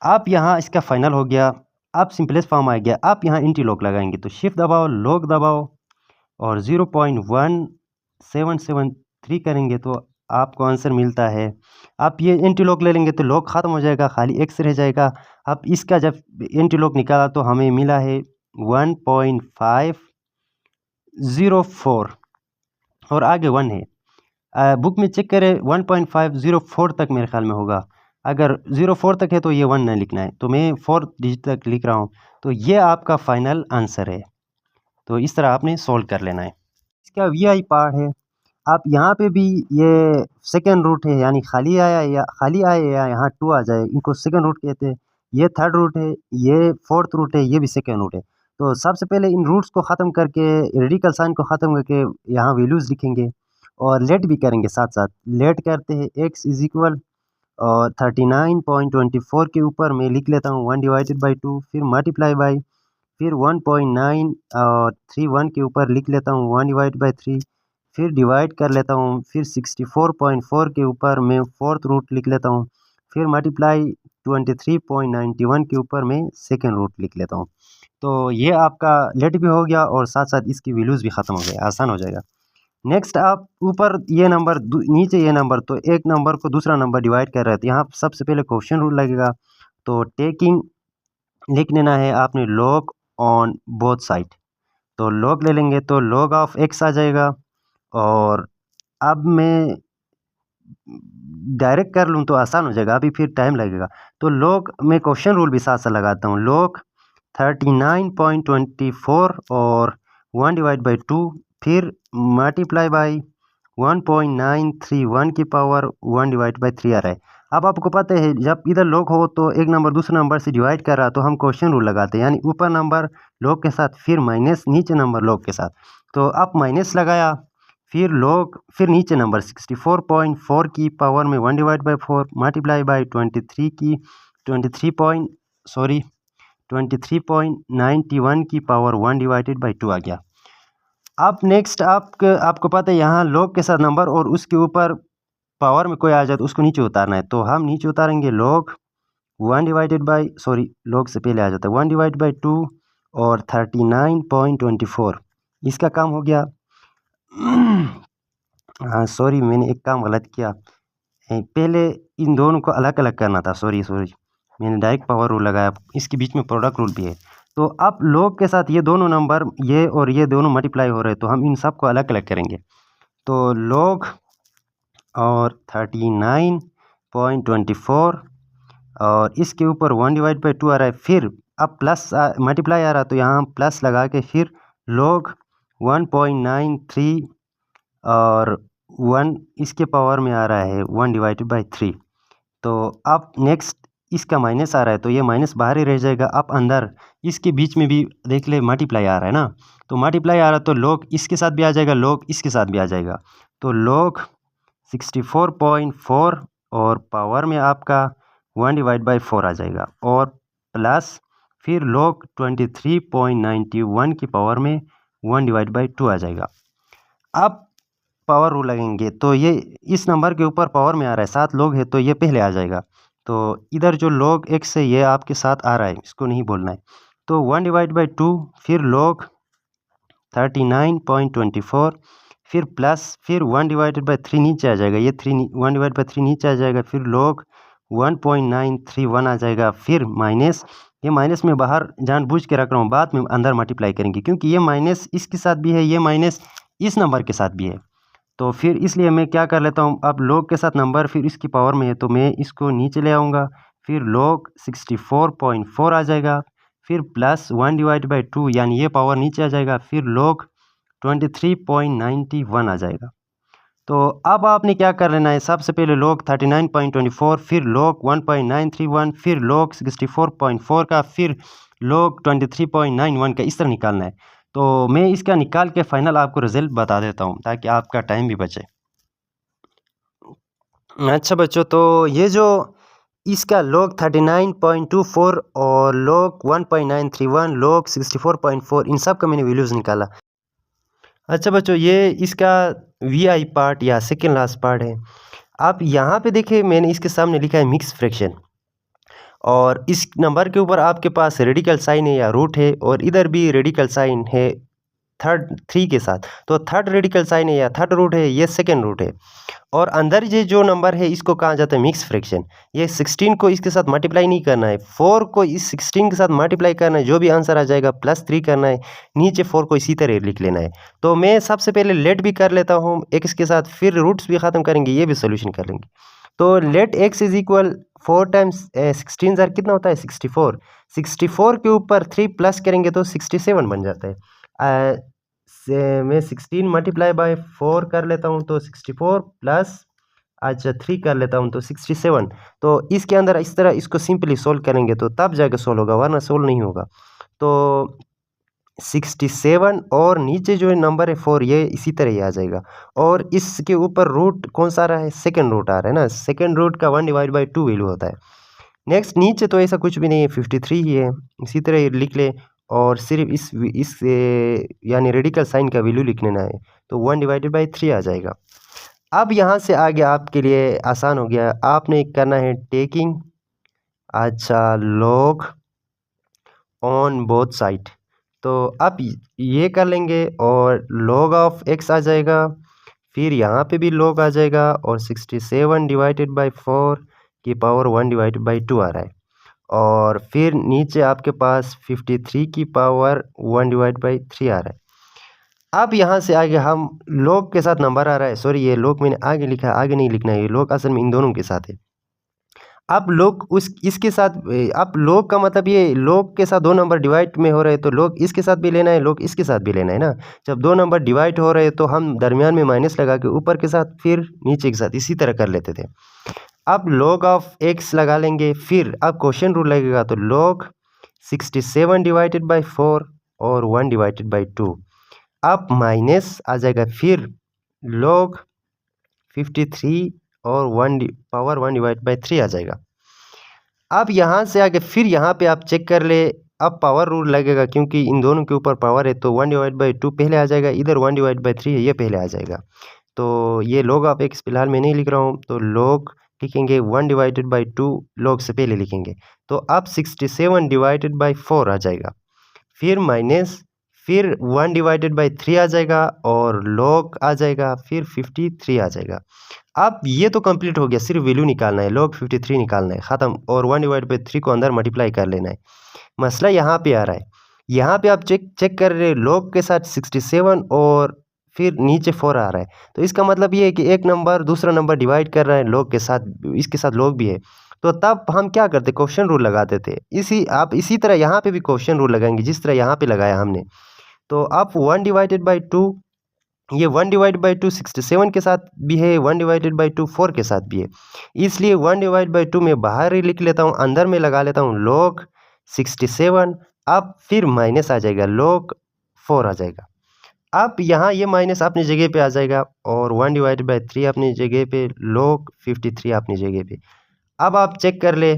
आप यहाँ इसका फाइनल हो गया, आप सिंपलेस्ट फॉर्म आ गया। आप यहाँ एंटी लॉग लगाएंगे तो शिफ्ट दबाओ, लॉग दबाओ और 0.1773 करेंगे तो आपको आंसर मिलता है। आप ये एंटी लॉग ले लेंगे तो लॉग ख़त्म हो जाएगा, खाली x रह जाएगा। आप इसका जब एंटी लॉग निकाला तो हमें मिला है 1.504 और आगे 1 है। बुक में चेक करें 1.504 तक मेरे ख्याल में होगा। अगर 04 तक है तो ये 1 नहीं लिखना है, तो मैं 4 डिजिट तक लिख रहा हूँ। तो ये आपका फाइनल आंसर है। तो इस तरह आपने सोल्व कर लेना है। इसका वीआई पार्ट है। आप यहाँ पे भी ये सेकेंड रूट है, यानी खाली आया या यहाँ 2 आ जाए, इनको सेकेंड रूट कहते हैं। ये थर्ड रूट है, ये फोर्थ रूट है, ये भी सेकेंड रूट है। तो सबसे पहले इन रूट्स को ख़त्म करके, रेडिकल साइन को ख़त्म करके यहाँ वैल्यूज़ लिखेंगे और लेट भी करेंगे साथ साथ। लेट करते हैं x इज इक्वल और 39.24 के ऊपर मैं लिख लेता हूँ 1 डिवाइडेड बाई 2, फिर मल्टीप्लाई बाई, फिर 1.9 और 31 के ऊपर लिख लेता हूँ 1 डिवाइड बाई 3, फिर डिवाइड कर लेता हूँ, फिर 64.4 के ऊपर मैं फोर्थ रूट लिख लेता हूँ, फिर मल्टीप्लाई 23.91 के ऊपर मैं सेकेंड रूट लिख लेता हूँ। तो ये आपका लेट भी हो गया और साथ साथ इसकी वैल्यूज़ भी ख़त्म हो गए, आसान हो जाएगा। नेक्स्ट आप ऊपर ये नंबर नीचे ये नंबर, तो एक नंबर को दूसरा नंबर डिवाइड कर रहे हैं तो यहाँ सबसे पहले क्वेश्चन रूल लगेगा। तो टेकिंग लिख लेना है आपने लॉग ऑन बोथ साइड। तो लॉग ले लेंगे तो लॉग ऑफ x आ जाएगा, और अब मैं डायरेक्ट कर लूँ तो आसान हो जाएगा, अभी फिर टाइम लगेगा। तो लॉग मैं क्वेश्चन रूल भी साथ साथ लगाता हूँ। लॉग 39.24 और 1 डिवाइड बाई 2, फिर मल्टीप्लाई बाई 1.931 की पावर 1 डिवाइड बाई 3 आ रहा है। अब आपको पता है जब इधर लॉग हो तो एक नंबर दूसरे नंबर से डिवाइड कर रहा, तो हम क्वेश्चन रूल लगाते हैं, यानी ऊपर नंबर लॉग के साथ फिर माइनस नीचे नंबर लॉग के साथ। तो आप माइनस लगाया, फिर लॉग, फिर नीचे नंबर 64.4 की पावर में 1 डिवाइड बाई 4 मल्टीप्लाई बाई 23.91 की पावर 1 डिवाइडेड बाई 2 आ गया। अब नेक्स्ट आपको पता है यहाँ लॉग के साथ नंबर और उसके ऊपर पावर में कोई आ जाए तो उसको नीचे उतारना है। तो हम नीचे उतारेंगे लॉग 1 डिवाइडेड बाई लॉग से पहले आ जाता है 1 डिवाइड बाई 2 और 39.24, इसका काम हो गया। हाँ सॉरी, मैंने एक काम गलत किया, पहले इन दोनों को अलग अलग करना था। सॉरी मैंने डायरेक्ट पावर रूल लगाया, इसके बीच में प्रोडक्ट रूल भी है। तो अब लॉग के साथ ये दोनों नंबर ये और ये दोनों मल्टीप्लाई हो रहे हैं, तो हम इन सब को अलग अलग करेंगे। तो लॉग और 39.24 और इसके ऊपर 1 डिवाइड बाई 2 आ रहा है, फिर अब प्लस मल्टीप्लाई आ रहा है तो यहाँ प्लस लगा के फिर लॉग 1.93 और 1 इसके पावर में आ रहा है 1 डिवाइडेड बाई 3। तो अब नेक्स्ट इसका माइनस आ रहा है तो ये माइनस बाहर ही रह जाएगा। अब अंदर इसके बीच में भी देख ले मल्टीप्लाई आ रहा है ना, तो मल्टीप्लाई आ रहा है तो लॉग इसके साथ भी आ जाएगा, लॉग इसके साथ भी आ जाएगा। तो लॉग 64.4 और पावर में आपका 1 डिवाइड बाई 4 आ जाएगा, और प्लस फिर लॉग 23.91 की पावर में 1/2 आ जाएगा। अब पावर रूल लगेंगे तो ये इस नंबर के ऊपर पावर में आ रहा है, 7 लोग है तो ये पहले आ जाएगा। तो इधर जो log x है ये आपके साथ आ रहा है, इसको नहीं बोलना है। तो 1/2 फिर log 39.24 फिर प्लस फिर 1/3 नीचे आ जाएगा, ये 1/3 नीचे आ जाएगा, फिर log 1.931 आ जाएगा, फिर माइनस, ये माइनस में बाहर जानबूझ के रख रहा हूँ, बाद में अंदर मल्टीप्लाई करेंगे क्योंकि ये माइनस इसके साथ भी है, ये माइनस इस नंबर के साथ भी है। तो फिर इसलिए मैं क्या कर लेता हूँ, अब log के साथ नंबर फिर इसकी पावर में है तो मैं इसको नीचे ले आऊँगा, फिर log 64.4 आ जाएगा, फिर प्लस 1/2 यानी ये पावर नीचे आ जाएगा, फिर log 23.91 आ जाएगा। तो अब आपने क्या कर लेना है, सबसे पहले log 39.24 फिर log 1.931 फिर log 64.4 का फिर log 23.91 का इस तरह निकालना है। तो मैं इसका निकाल के फाइनल आपको रिजल्ट बता देता हूँ ताकि आपका टाइम भी बचे। अच्छा बच्चों, तो ये जो इसका log 39.24 और log 1.931 log 64.4 इन सब का मैंने वैल्यूज़ निकाला। अच्छा बच्चों, ये इसका VI पार्ट या सेकेंड लास्ट पार्ट है। आप यहाँ पे देखिए मैंने इसके सामने लिखा है मिक्स फ्रैक्शन, और इस नंबर के ऊपर आपके पास रेडिकल साइन है या रूट है, और इधर भी रेडिकल साइन है थर्ड 3 के साथ। तो थर्ड रेडिकल साइन है या थर्ड रूट है, ये सेकेंड रूट है। और अंदर ये जो नंबर है इसको कहा जाता है मिक्स फ्रैक्शन। ये 16 को इसके साथ मल्टीप्लाई नहीं करना है, 4 को इस 16 के साथ मल्टीप्लाई करना है, जो भी आंसर आ जाएगा +3 करना है, नीचे 4 को इसी तरह लिख लेना है। तो मैं सबसे पहले लेट भी कर लेता हूँ x के साथ, फिर रूट्स भी ख़त्म करेंगे, ये भी सोल्यूशन कर लेंगे। तो let x is equal 4 times 16 ज़र कितना होता है 64। 64 के ऊपर 3 प्लस करेंगे तो 67 बन जाता है। मैं 16 मल्टीप्लाई बाय 4 कर लेता हूँ तो 64 प्लस 3 कर लेता हूँ तो 67। तो इसके अंदर इस तरह इसको सिंपली सोल्व करेंगे तो तब जाके सोल्व होगा, वरना सोल्व नहीं होगा। तो 67 और नीचे जो नंबर है 4 ये इसी तरह ही आ जाएगा, और इसके ऊपर रूट कौन सा आ रहा है, सेकेंड रूट आ रहा है ना, सेकेंड रूट का 1/2 वैल्यू होता है। नेक्स्ट नीचे तो ऐसा कुछ भी नहीं है, 53 ही है, इसी तरह ही लिख ले, और सिर्फ इस यानी रेडिकल साइन का वैल्यू लिख लेना है तो 1/3 आ जाएगा। अब यहाँ से आगे आपके लिए आसान हो गया, आपने करना है taking log on both side. तो अब ये कर लेंगे और log ऑफ x आ जाएगा, फिर यहाँ पे भी log आ जाएगा, और 67 डिवाइडेड बाई 4 की पावर 1/2 आ रहा है, और फिर नीचे आपके पास 53 की पावर 1/3 आ रहा है। अब यहाँ से आगे हम log के साथ नंबर आ रहा है, सॉरी ये log मैंने आगे लिखा है, आगे नहीं लिखना है, ये log असल में इन दोनों के साथ है। अब log इसके साथ, अब log का मतलब ये log के साथ दो नंबर डिवाइड में हो रहे हैं तो log इसके साथ भी लेना है, log इसके साथ भी लेना है ना। जब दो नंबर डिवाइड हो रहे हैं तो हम दरमियान में माइनस लगा के ऊपर के साथ फिर नीचे के साथ इसी तरह कर लेते थे। अब log ऑफ x लगा लेंगे, फिर अब क्वेश्चन रूल लगेगा तो log 67 डिवाइडेड बाई 4 और 1/2, अब माइनस आ जाएगा, फिर log 53 और 1/3 आ जाएगा। अब यहाँ से आगे फिर यहाँ पे आप चेक कर ले, अब पावर रूल लगेगा क्योंकि इन दोनों के ऊपर पावर है तो 1/2 पहले आ जाएगा, इधर 1/3 है ये पहले आ जाएगा। तो ये log ऑफ x फिलहाल मैं नहीं लिख रहा हूँ, तो log लिखेंगे 1/2 log से पहले लिखेंगे, तो अब 67 डिवाइडेड बाई 4 आ जाएगा, फिर माइनस, फिर 1/3 आ जाएगा और log आ जाएगा, फिर 53 आ जाएगा। अब ये तो कंप्लीट हो गया, सिर्फ वैल्यू निकालना है, log 53 निकालना है, ख़त्म, और 1/3 को अंदर मल्टीप्लाई कर लेना है। मसला यहाँ पे आ रहा है, यहाँ पे आप चेक कर रहे हैं log के साथ 67 और फिर नीचे 4 आ रहा है, तो इसका मतलब ये है कि एक नंबर दूसरा नंबर डिवाइड कर रहा है log के साथ, इसके साथ log भी है। तो तब हम क्या करते, क्वेश्चन रूल लगाते थे। इसी तरह यहाँ पे भी क्वेश्चन रूल लगाएंगे जिस तरह यहाँ पे लगाया हमने। तो अब 1/2, ये 1/2 67 के साथ भी है, 1/2 4 के साथ भी है, इसलिए 1/2 में बाहर ही लिख लेता हूँ, अंदर में लगा लेता हूँ log 67, अब फिर माइनस आ जाएगा, log 4 आ जाएगा। अब यहाँ ये माइनस अपनी जगह पे आ जाएगा और 1/3 अपनी जगह पे, log 53 अपनी जगह पे। अब आप चेक कर ले,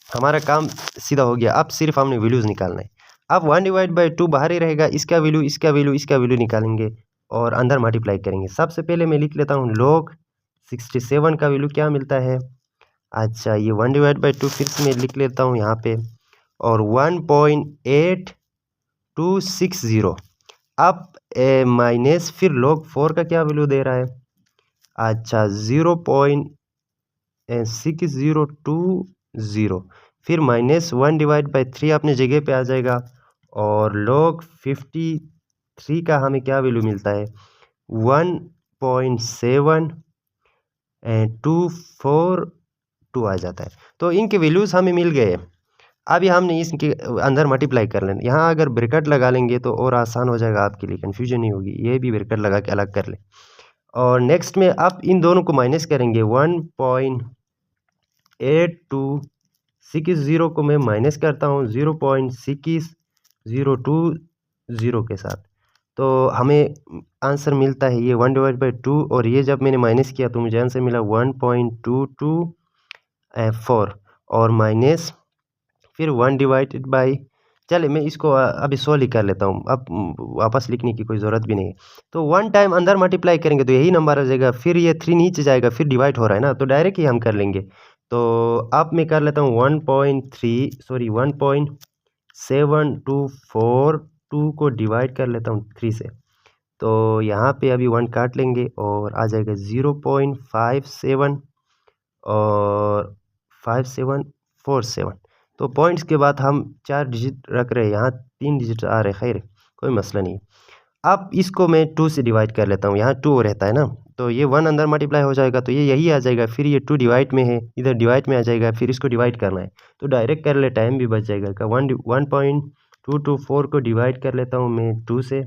हमारा काम सीधा हो गया, अब सिर्फ हमने वैल्यूज़ निकालना है। अब 1/2 बाहर ही रहेगा, इसका वैल्यू इसका वैल्यू इसका वैल्यू निकालेंगे और अंदर मल्टीप्लाई करेंगे। सबसे पहले मैं लिख लेता हूँ log 67 का वैल्यू क्या मिलता है। अच्छा, ये 1/2 फिर से मैं लिख लेता हूँ यहाँ पे और 1.8260 अब माइनस फिर log 4 का क्या वैल्यू दे रहा है। अच्छा 0.6020 फिर -1/3 अपनी जगह पे आ जाएगा और log 53 का हमें क्या वैल्यू मिलता है 1.7242 आ जाता है। तो इनके वैल्यूज़ हमें मिल गए। अभी हमने इसके अंदर मल्टीप्लाई कर लेना। यहाँ अगर ब्रैकेट लगा लेंगे तो और आसान हो जाएगा, आपके लिए कन्फ्यूजन नहीं होगी। ये भी ब्रैकेट लगा के अलग कर ले और नेक्स्ट में अब इन दोनों को माइनस करेंगे। 1.8260 को मैं माइनस करता हूँ 0.6020 के साथ, तो हमें आंसर मिलता है ये 1/2 और ये जब मैंने माइनस किया तो मुझे आंसर मिला 1.224 और माइनस फिर 1/, चले मैं इसको अभी 100 लिख कर लेता हूँ, अब वापस लिखने की कोई ज़रूरत भी नहीं है। तो 1 टाइम अंदर मल्टीप्लाई करेंगे तो यही नंबर आ जाएगा, फिर ये 3 नीचे जाएगा, फिर डिवाइड हो रहा है ना, तो डायरेक्ट ही हम कर लेंगे। तो अब मैं कर लेता हूँ 1.7242 को डिवाइड कर लेता हूँ 3 से, तो यहाँ पे अभी 1 काट लेंगे और आ जाएगा 0.57 और 5747। तो पॉइंट्स के बाद हम 4 डिजिट रख रहे हैं, यहाँ 3 डिजिट आ रहे, खैर कोई मसला नहीं। अब इसको मैं 2 से डिवाइड कर लेता हूँ, यहाँ 2 रहता है ना, तो ये 1 अंदर मल्टीप्लाई हो जाएगा तो ये यही आ जाएगा, फिर ये 2 डिवाइड में है, इधर डिवाइड में आ जाएगा, फिर इसको डिवाइड करना है तो डायरेक्ट कर ले, टाइम भी बच जाएगा। का 1.224 को डिवाइड कर लेता हूँ मैं 2 से।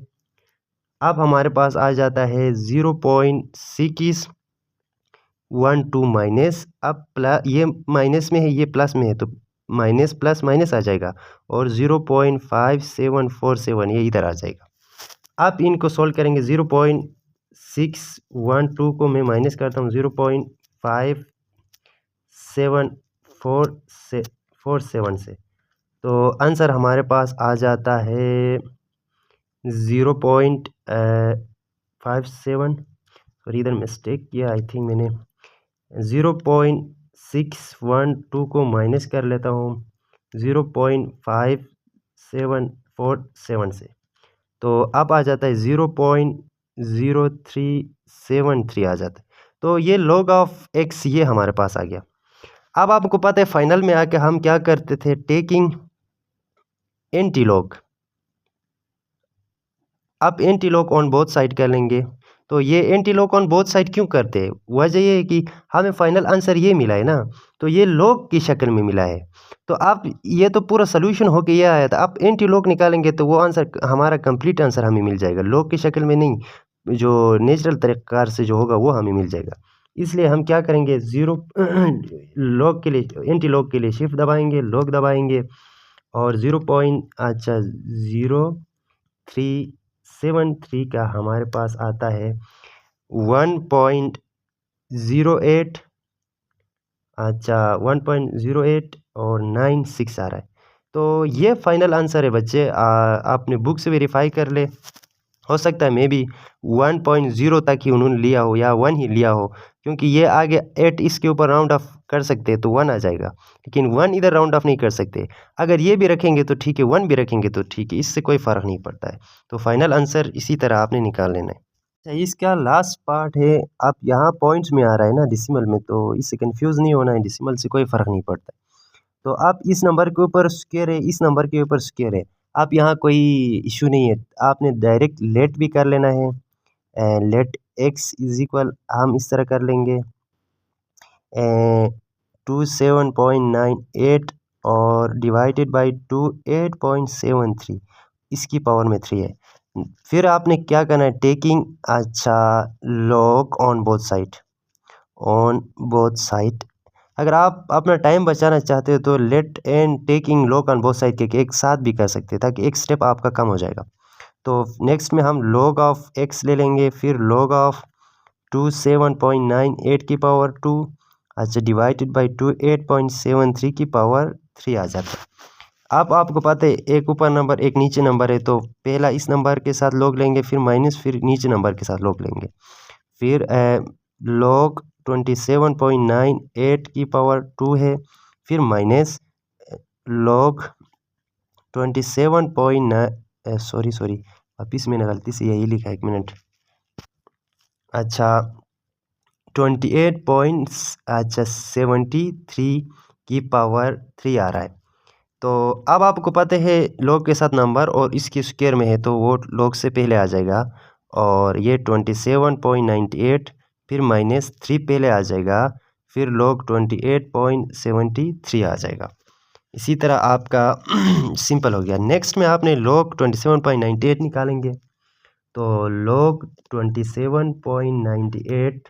अब हमारे पास आ जाता है 0.612 माइनस, अब प्लस ये माइनस में है ये प्लस में है तो माइनस प्लस माइनस आ जाएगा और 0.5747 ये इधर आ जाएगा। अब इनको सोल्व करेंगे। 0.612 को मैं माइनस करता हूँ 0.5747 से, तो आंसर हमारे पास आ जाता है 0.57, और इधर मिस्टेक किया आई थिंक मैंने। 0.612 को माइनस कर लेता हूँ 0.5747 से, तो अब आ जाता है 0.0373 आ जाता है। तो ये log ऑफ x ये हमारे पास आ गया। अब आपको पता है फाइनल में आके हम क्या करते थे, टेकिंग एंटी लॉग। अब anti log on both side कर लेंगे। तो ये anti log on both side क्यों करते हैं, वजह ये है कि हमें फाइनल आंसर ये मिला है ना, तो ये लॉग की शक्ल में मिला है, तो आप ये तो पूरा सोल्यूशन होके ये आया था। आप एंटी लॉग निकालेंगे तो वो आंसर हमारा कंप्लीट आंसर हमें मिल जाएगा, लॉग की शक्ल में नहीं, जो नेचुरल तरीक़ार से जो होगा वो हमें मिल जाएगा। इसलिए हम क्या करेंगे, ज़ीरो लॉग के लिए एंटी लॉग के लिए शिफ्ट दबाएंगे, लॉग दबाएंगे और 0.0373 का हमारे पास आता है 1.08, अच्छा 1.08 और 96 आ रहा है। तो ये फाइनल आंसर है बच्चे, आपने बुक से वेरीफाई कर ले, हो सकता है मे बी 1.0 तक ही उन्होंने लिया हो या 1 ही लिया हो, क्योंकि ये आगे 8 इसके ऊपर राउंड ऑफ कर सकते हैं तो 1 आ जाएगा, लेकिन 1 इधर राउंड ऑफ नहीं कर सकते। अगर ये भी रखेंगे तो ठीक है, 1 भी रखेंगे तो ठीक है, इससे कोई फ़र्क नहीं पड़ता है। तो फाइनल आंसर इसी तरह आपने निकाल लेना है। अच्छा, इसका लास्ट पार्ट है, आप यहाँ पॉइंट्स में आ रहा है ना डेसिमल में, तो इससे कंफ्यूज नहीं होना है, डेसिमल से कोई फ़र्क नहीं पड़ता। तो आप इस नंबर के ऊपर स्क्वायर है, इस नंबर के ऊपर स्क्वायर है, आप यहाँ कोई इशू नहीं है, आपने डायरेक्ट लेट भी कर लेना है। लेट x इज इक्वल हम इस तरह कर लेंगे 27.98 और डिवाइडेड बाई 28.73, इसकी पावर में 3 है। फिर आपने क्या करना है, टेकिंग, अच्छा log on both side, on both side. अगर आप अपना टाइम बचाना चाहते हो तो let and taking log on both side के एक साथ भी कर सकते हैं, ताकि एक स्टेप आपका कम हो जाएगा। तो नेक्स्ट में हम log ऑफ x ले लेंगे, फिर log ऑफ 27.98 की पावर 2, अच्छा डिवाइडेड बाई 28.73 की पावर 3 आ जाता है। अब आपको पता है एक ऊपर नंबर एक नीचे नंबर है, तो पहला इस नंबर के साथ लॉग लेंगे, फिर माइनस, फिर नीचे नंबर के साथ लॉग लेंगे। फिर लॉग 27.98 की पावर 2 है, फिर माइनस लॉग 27.9 सॉरी वापिस मैंने गलती से यही लिखा, 1 मिनट। अच्छा 73 की पावर 3 आ रहा है। तो अब आपको पता है लॉग के साथ नंबर और इसके स्क्वायर में है, तो वो लॉग से पहले आ जाएगा, और ये 27.98 फिर माइनस 3 पहले आ जाएगा, फिर लॉग 28.73 आ जाएगा। इसी तरह आपका सिंपल हो गया। नेक्स्ट में आपने लॉग 27.98 निकालेंगे, तो लॉग 27.98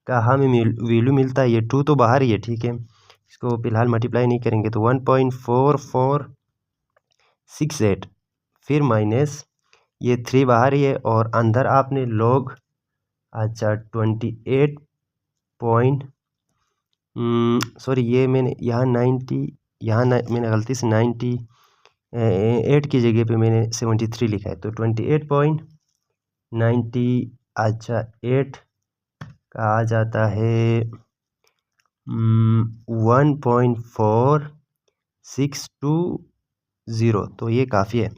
का हमें वैल्यू मिलता है, ये 2 तो बाहर ही है, ठीक है, इसको फिलहाल मल्टीप्लाई नहीं करेंगे, तो 1.4468 फिर माइनस ये 3 बाहर ही है, और अंदर आपने लॉग अच्छा 28 पॉइंट सॉरी ये मैंने यहाँ 90 यहाँ मैंने गलती से 98 की जगह पे मैंने 73 लिखा है, तो 28.90 अच्छा 8 का आ जाता है 1.4620, तो ये काफ़ी है।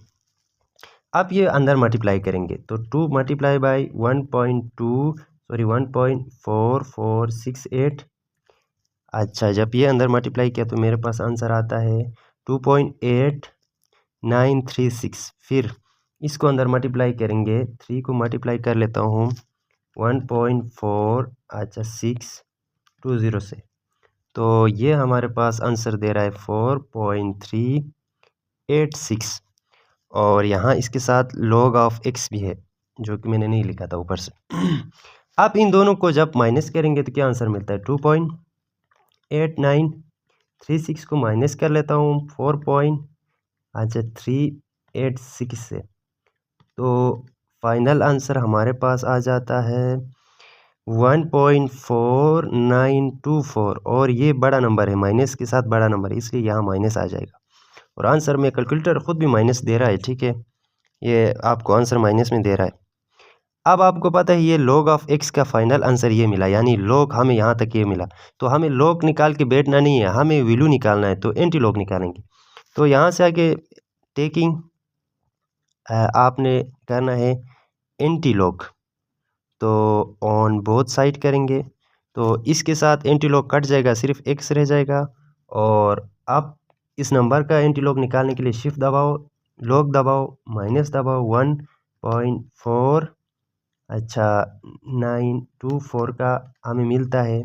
अब ये अंदर मल्टीप्लाई करेंगे, तो 2 मल्टीप्लाई बाई 1.4468। अच्छा जब ये अंदर मल्टीप्लाई किया तो मेरे पास आंसर आता है 2.8936। फिर इसको अंदर मल्टीप्लाई करेंगे, 3 को मल्टीप्लाई कर लेता हूँ 1.4 अच्छा 620 से, तो ये हमारे पास आंसर दे रहा है 4.386, और यहाँ इसके साथ log ऑफ x भी है जो कि मैंने नहीं लिखा था ऊपर से। अब इन दोनों को जब माइनस करेंगे तो क्या आंसर मिलता है 2.8936 को माइनस कर लेता हूँ 4.386 से, तो फाइनल आंसर हमारे पास आ जाता है 1.4924, और ये बड़ा नंबर है, माइनस के साथ बड़ा नंबर है, इसलिए यहाँ माइनस आ जाएगा, और आंसर में कैलकुलेटर ख़ुद भी माइनस दे रहा है, ठीक है, ये आपको आंसर माइनस में दे रहा है। अब आपको पता है ये log ऑफ x का फाइनल आंसर ये मिला, यानी log हमें यहाँ तक ये मिला, तो हमें log निकाल के बैठना नहीं है, हमें वैल्यू निकालना है, तो एंटी log निकालेंगे। तो यहाँ से आगे टेकिंग आपने करना है एंटी log, तो ऑन बोथ साइड करेंगे, तो इसके साथ एंटी log कट जाएगा, सिर्फ x रह जाएगा, और अब इस नंबर का एंटी log निकालने के लिए शिफ्ट दबाओ, log दबाओ, माइनस दबाओ, 1.4 अच्छा 924 का हमें मिलता है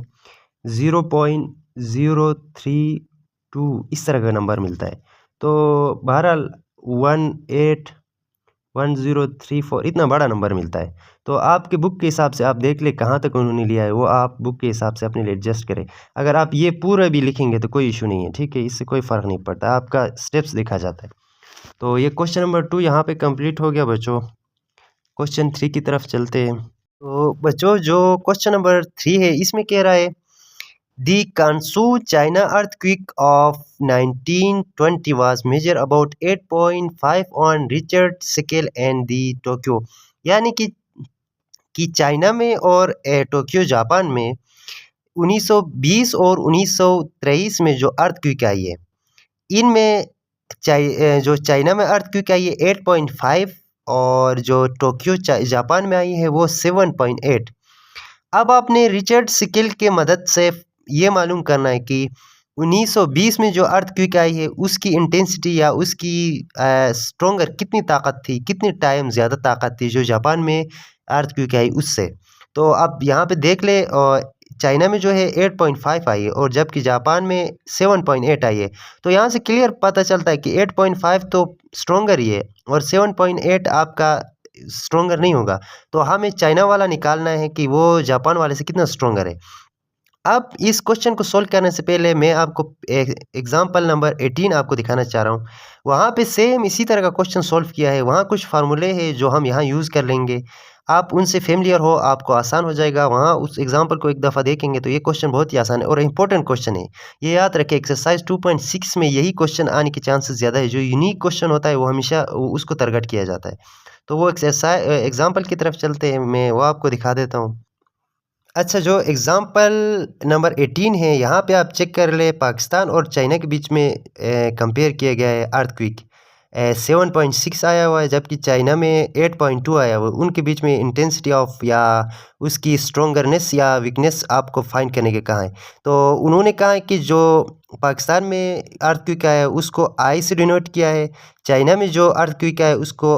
0.032, इस तरह का नंबर मिलता है। तो बहरहाल 1.1034 इतना बड़ा नंबर मिलता है। तो आपके बुक के हिसाब से आप देख ले कहाँ तक उन्होंने लिया है, वो आप बुक के हिसाब से अपने लिए एडजस्ट करें। अगर आप ये पूरा भी लिखेंगे तो कोई इशू नहीं है, ठीक है, इससे कोई फ़र्क नहीं पड़ता, आपका स्टेप्स देखा जाता है। तो ये क्वेश्चन नंबर 2 यहाँ पे कंप्लीट हो गया बच्चों। क्वेश्चन 3 की तरफ चलते हैं। तो बच्चों जो क्वेश्चन नंबर 3 है इसमें कह रहा है the Kansu China earthquake of 1920 was major about 8.5 on Richard scale and the Tokyo, यानी कि चाइना में और टोक्यो जापान में 1920 और 1923 में जो अर्थक्वेक आई है, इनमें जो चाइना में अर्थक्वेक आई है 8.5 और जो टोक्यो जापान में आई है वो 7.8। अब आपने रिचर्ड स्केल के मदद से ये मालूम करना है कि 1920 में जो अर्थक्वेक आई है उसकी इंटेंसिटी या उसकी स्ट्रोंगर कितनी ताकत थी, कितनी टाइम ज़्यादा ताकत थी जो जापान में अर्थक्वेक आई उससे। तो आप यहाँ पे देख ले, चाइना में जो है 8.5 आई है और जबकि जापान में 7.8 आई है, तो यहाँ से क्लियर पता चलता है कि 8.5 तो स्ट्रोंगर ही है और 7.8 आपका स्ट्रोंगर नहीं होगा। तो हमें चाइना वाला निकालना है कि वो जापान वाले से कितना स्ट्रोंगर है। अब इस क्वेश्चन को सोल्व करने से पहले मैं आपको एग्जाम्पल नंबर 18 आपको दिखाना चाह रहा हूँ। वहाँ पे सेम इसी तरह का क्वेश्चन सोल्व किया है, वहाँ कुछ फार्मूले हैं जो हम यहाँ यूज़ कर लेंगे आप उनसे फेमिलियर हो, आपको आसान हो जाएगा। वहाँ उस एग्जांपल को एक दफ़ा देखेंगे तो ये क्वेश्चन बहुत ही आसान है और इम्पोर्टेंट क्वेश्चन है। ये याद रखें, एक्सरसाइज 2.6 में यही क्वेश्चन आने के चांसेस ज़्यादा है। जो यूनिक क्वेश्चन होता है वो हमेशा उसको टारगेट किया जाता है। तो वो एक्सरसाइज एग्जाम्पल की तरफ चलते हैं, मैं वो आपको दिखा देता हूँ। अच्छा, जो एग्ज़ाम्पल नंबर 18 है, यहाँ पे आप चेक कर ले, पाकिस्तान और चाइना के बीच में कंपेयर किया गया है अर्थक्वेक। 7.6 आया हुआ है, जबकि चाइना में 8.2 आया हुआ है। उनके बीच में इंटेंसिटी ऑफ या उसकी स्ट्रॉन्गरनेस या वीकनेस आपको फाइंड करने के कहा है। तो उन्होंने कहा है कि जो पाकिस्तान में अर्थक्वेक आया है उसको आई से डिनोट किया है, चाइना में जो अर्थक्वेक आया है उसको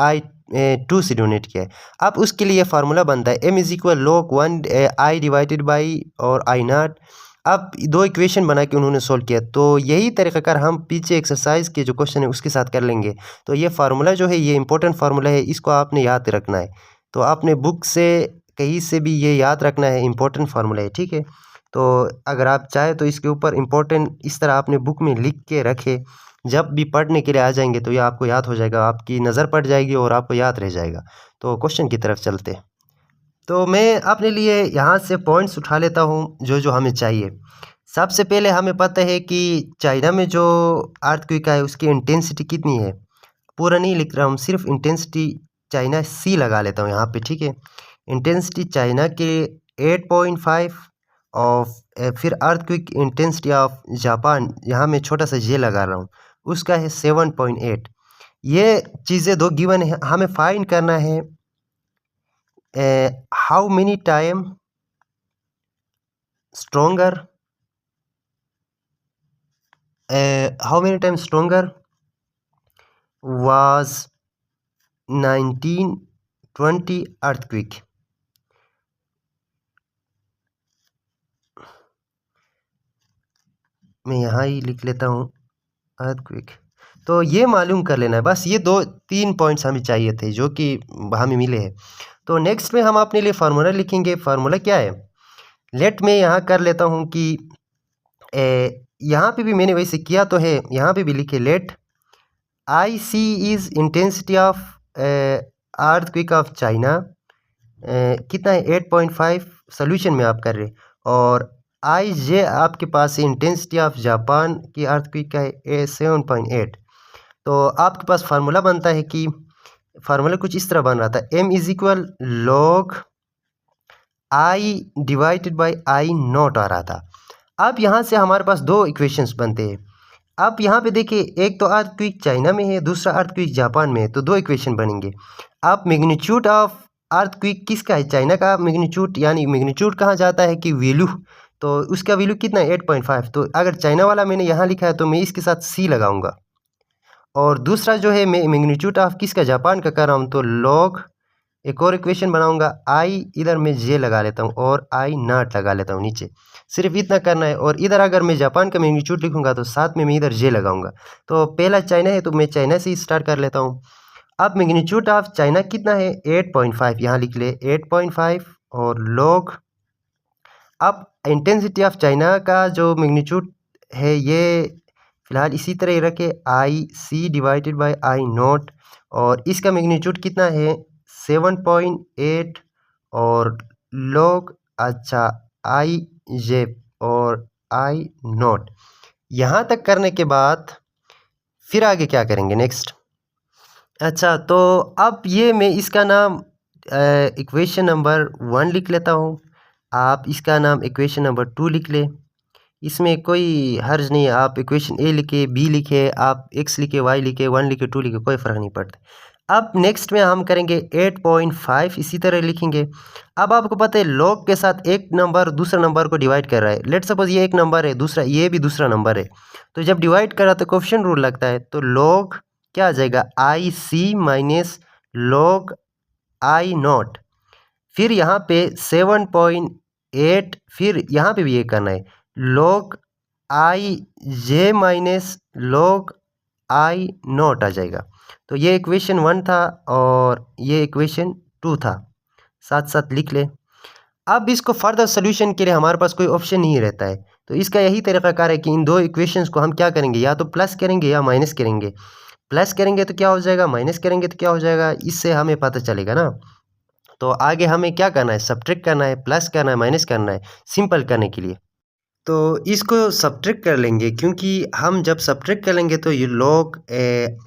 I2 से डोनेट किया है। अब उसके लिए फार्मूला बनता है m=log1 I डिवाइडेड बाई और I नॉट। अब दो इक्वेशन बना के उन्होंने सोल्व किया। तो यही तरीक़ाकार हम पीछे एक्सरसाइज के जो क्वेश्चन है उसके साथ कर लेंगे। तो ये फार्मूला जो है ये इंपॉर्टेंट फार्मूला है, इसको आपने याद रखना है। तो आपने बुक से कहीं से भी ये याद रखना है, इंपॉर्टेंट फार्मूला है, ठीक है। तो अगर आप चाहे तो इसके ऊपर इंपॉर्टेंट इस तरह आपने बुक में लिख के रखे, जब भी पढ़ने के लिए आ जाएंगे तो ये आपको याद हो जाएगा, आपकी नज़र पड़ जाएगी और आपको याद रह जाएगा। तो क्वेश्चन की तरफ चलते हैं। तो मैं अपने लिए यहाँ से पॉइंट्स उठा लेता हूँ जो जो हमें चाहिए। सबसे पहले हमें पता है कि चाइना में जो अर्थक्वेक है उसकी इंटेंसिटी कितनी है। पूरा नहीं लिख रहा हूँ, सिर्फ इंटेंसिटी चाइना सी लगा लेता हूँ यहाँ पे, ठीक है। इंटेंसिटी चाइना के 8.5 और फिर अर्थक्वेक इंटेंसिटी ऑफ जापान, यहाँ मैं छोटा सा जे लगा रहा हूँ, उसका है 7.8। ये चीज़ें दो गिवन है, हमें फाइंड करना है how many time stronger was 1920 earthquake। मैं यहाँ ही लिख लेता हूँ अर्थक्वेक। तो ये मालूम कर लेना है, बस ये 2-3 पॉइंट्स हमें चाहिए थे जो कि हमें मिले हैं। तो नेक्स्ट में हम अपने लिए फार्मूला लिखेंगे। फार्मूला क्या है, लेट मैं यहाँ कर लेता हूँ कि यहाँ पे भी मैंने वैसे किया तो है, यहाँ पे भी लिखे let I C is intensity of earthquake of China, कितना है 8.5, सोल्यूशन में आप कर रहे, और आई जे आपके पास है इंटेंसिटी ऑफ जापान की अर्थक्वेक का है 7.8। तो आपके पास फार्मूला बनता है कि फार्मूला कुछ इस तरह बन रहा था, m=log I divided by I nought आ रहा था। अब यहाँ से हमारे पास दो इक्वेशंस बनते हैं। अब यहाँ पे देखिए, एक तो अर्थक्वेक चाइना में है, दूसरा अर्थक्वेक जापान में है, तो दो इक्वेशन बनेंगे। अब मैग्नीट्यूड ऑफ अर्थक्वेक किसका है, चाइना का मैग्नीट्यूड, यानी मैग्नीट्यूड कहाँ जाता है कि वैल्यू, तो उसका वैल्यू कितना है 8.5। तो अगर चाइना वाला मैंने यहाँ लिखा है तो मैं इसके साथ सी लगाऊंगा। और दूसरा जो है मैं मैग्नीट्यूड ऑफ किसका, जापान का कर रहा हूँ, तो लॉग एक और इक्वेशन बनाऊंगा, आई इधर मैं जे लगा लेता हूँ और आई नॉट लगा लेता हूँ नीचे, सिर्फ इतना करना है। और इधर अगर मैं जापान का मैग्नीट्यूड लिखूंगा तो साथ में मैं इधर जे लगाऊंगा। तो पहला चाइना है तो मैं चाइना से ही स्टार्ट कर लेता हूँ। अब मैग्नीट्यूड ऑफ चाइना कितना है 8.5, यहाँ लिख ले 8.5 और लॉग। अब इंटेंसिटी ऑफ चाइना का जो मैग्नीट्यूड है ये फिलहाल इसी तरह ही रखे, I C divided by I nought, और इसका मैग्नीट्यूड कितना है 7.8 और लॉग, अच्छा आई जे और आई नॉट। यहाँ तक करने के बाद फिर आगे क्या करेंगे नेक्स्ट। अच्छा, तो अब ये मैं इसका नाम इक्वेशन नंबर 1 लिख लेता हूँ, आप इसका नाम इक्वेशन नंबर 2 लिख ले, इसमें कोई हर्ज नहीं है। आप इक्वेशन ए लिखे, बी लिखे, आप एक्स लिखे, वाई लिखे, 1 लिखे, 2 लिखे, कोई फ़र्क नहीं पड़ता। अब नेक्स्ट में हम करेंगे 8.5, इसी तरह लिखेंगे। अब आपको पता है लॉग के साथ एक नंबर दूसरा नंबर को डिवाइड कर रहा है। लेट सपोज ये एक नंबर है, दूसरा ये भी दूसरा नंबर है, तो जब डिवाइड कर रहा है तो कोएफिशिएंट रूल लगता है। तो लॉग क्या आ जाएगा, आई सी माइनस लॉग आई नॉट, फिर यहाँ पे 7.8, फिर यहाँ पे भी ये करना है log I J minus log I nought आ जाएगा। तो ये इक्वेशन 1 था और ये इक्वेशन 2 था, साथ साथ लिख ले। अब इसको फर्दर सोल्यूशन के लिए हमारे पास कोई ऑप्शन नहीं रहता है, तो इसका यही तरीक़ाकार है कि इन दो इक्वेशंस को हम क्या करेंगे, या तो प्लस करेंगे या माइनस करेंगे। प्लस करेंगे तो क्या हो जाएगा, माइनस करेंगे तो क्या हो जाएगा, इससे हमें पता चलेगा ना। तो आगे हमें क्या करना है, सब्ट्रैक्ट करना है, प्लस करना है, माइनस करना है, सिंपल करने के लिए। तो इसको सब्ट्रैक्ट कर लेंगे, क्योंकि हम जब सब्ट्रैक्ट कर लेंगे तो ये log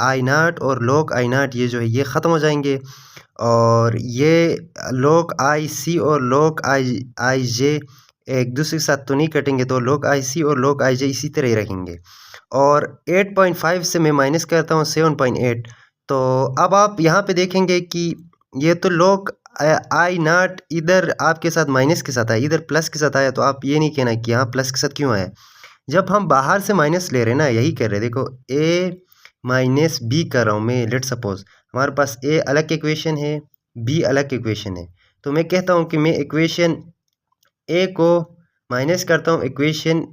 आई नॉट और log आई नॉट ये जो है ये ख़त्म हो जाएंगे, और ये log आई सी और log आई जे एक दूसरे के साथ तो नहीं कटेंगे, तो log आई सी और log आई जे इसी तरह ही रहेंगे। और 8.5 से मैं माइनस करता हूँ 7.8। तो अब आप यहाँ पे देखेंगे कि ये तो log आई नॉट इधर आपके साथ माइनस के साथ आया, इधर प्लस के साथ आया, तो आप ये नहीं कहना कि यहाँ प्लस के साथ क्यों आया। जब हम बाहर से माइनस ले रहे हैं ना, यही कर रहे हैं, देखो a माइनस बी कर रहा हूँ मैं। लेट सपोज हमारे पास a अलग इक्वेशन है, b अलग इक्वेशन है, तो मैं कहता हूँ कि मैं इक्वेशन a को माइनस करता हूँ इक्वेशन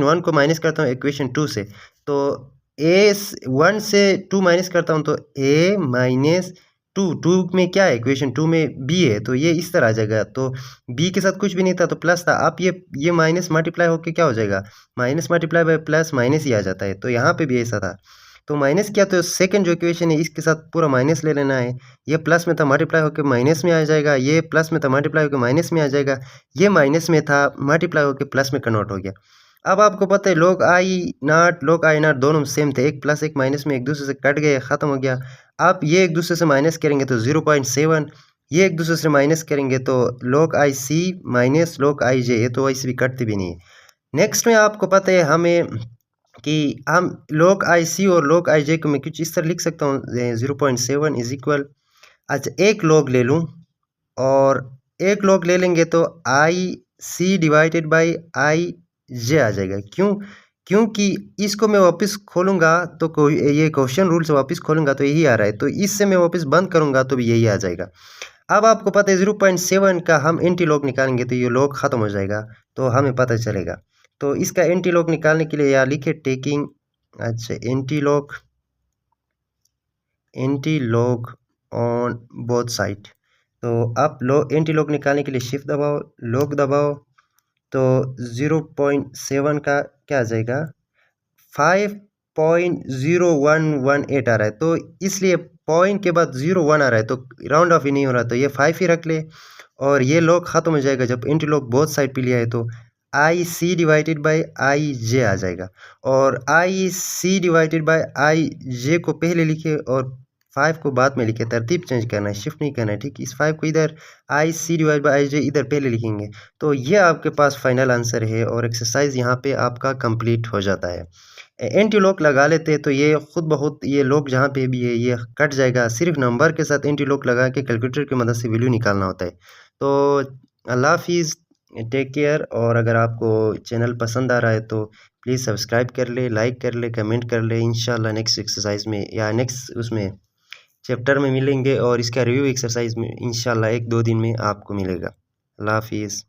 1 को माइनस करता हूँ इक्वेशन 2 से। तो a 1 से 2 माइनस करता हूँ तो a माइनस 2 में क्या है, इक्वेशन 2 में b है, तो ये इस तरह आ जाएगा। तो b के साथ कुछ भी नहीं था तो प्लस था। अब ये माइनस मल्टीप्लाई होकर क्या हो जाएगा, minus multiply by plus minus ही आ जाता है। तो यहाँ पे भी ऐसा था, तो माइनस किया तो सेकंड जो इक्वेशन है इसके साथ पूरा माइनस ले लेना है। ये प्लस में था मल्टीप्लाई होकर माइनस में आ जाएगा, ये प्लस में था मल्टीप्लाई होकर माइनस में आ जाएगा, ये माइनस में था मल्टीप्लाई होकर प्लस में कन्वर्ट हो गया। अब आपको पता है log आई नॉट दोनों सेम थे, एक प्लस एक माइनस में एक दूसरे से कट गए, ख़त्म हो गया। आप ये एक दूसरे से माइनस करेंगे तो 0.7, ये एक दूसरे से माइनस करेंगे तो log आई सी माइनस log आई जे, ये तो वैसे भी कटते भी नहीं है। नेक्स्ट में आपको पता है हमें कि हम log आई सी और log आई जे को मैं कुछ इस तरह लिख सकता हूँ, 0.7 इज इक्वल, अच्छा एक log ले लूँ और एक log ले लेंगे तो आई सी डिवाइडेड बाई आई जे आ जाएगा। क्यों, क्योंकि इसको मैं वापस खोलूँगा तो कोई ये क्वेश्चन रूल से वापस खोलूँगा तो यही आ रहा है, तो इससे मैं वापस बंद करूँगा तो भी यही आ जाएगा। अब आपको पता है 0.7 का हम एंटी लॉग निकालेंगे तो ये लॉग ख़त्म हो जाएगा, तो हमें पता चलेगा। तो इसका एंटी लॉग निकालने के लिए यहाँ लिखे टेकिंग, अच्छा anti log on both side. तो आप एंटी लॉग निकालने के लिए शिफ्ट दबाओ, लॉग दबाओ, तो 0.7 का क्या आ जाएगा, 5.0118 आ रहा है, तो इसलिए पॉइंट के बाद 01 आ रहा है तो राउंड ऑफ ही नहीं हो रहा, तो ये 5 ही रख ले और ये लॉग ख़त्म हो जाएगा। जब एंटी लॉग बोथ साइड पे लिया है तो आई सी डिवाइडेड बाई आई जे आ जाएगा, और आई सी डिवाइडेड बाई आई जे को पहले लिखे और 5 को बाद में लिखे, तरतीब चेंज करना है, शिफ्ट नहीं करना है, ठीक। इस 5 को इधर आई सी डिवाइड बाई आई जे इधर पहले लिखेंगे, तो ये आपके पास फाइनल आंसर है और एक्सरसाइज यहाँ पे आपका कंप्लीट हो जाता है। एंटी लॉक लगा लेते हैं तो ये खुद बहुत ये लॉक जहाँ पे भी है ये कट जाएगा, सिर्फ नंबर के साथ एंटी लॉक लगा के कैलकुलेटर की मदद से वैल्यू निकालना होता है। तो अल्लाह हाफिज़, टेक केयर, और अगर आपको चैनल पसंद आ रहा है तो प्लीज़ सब्सक्राइब कर ले, लाइक कर ले, कमेंट कर ले। इंशाल्लाह नेक्स्ट एक्सरसाइज में या नेक्स्ट उसमें चैप्टर में मिलेंगे और इसका रिव्यू एक्सरसाइज में इंशाल्लाह 1-2 दिन में आपको मिलेगा। अल्लाह हाफिज़।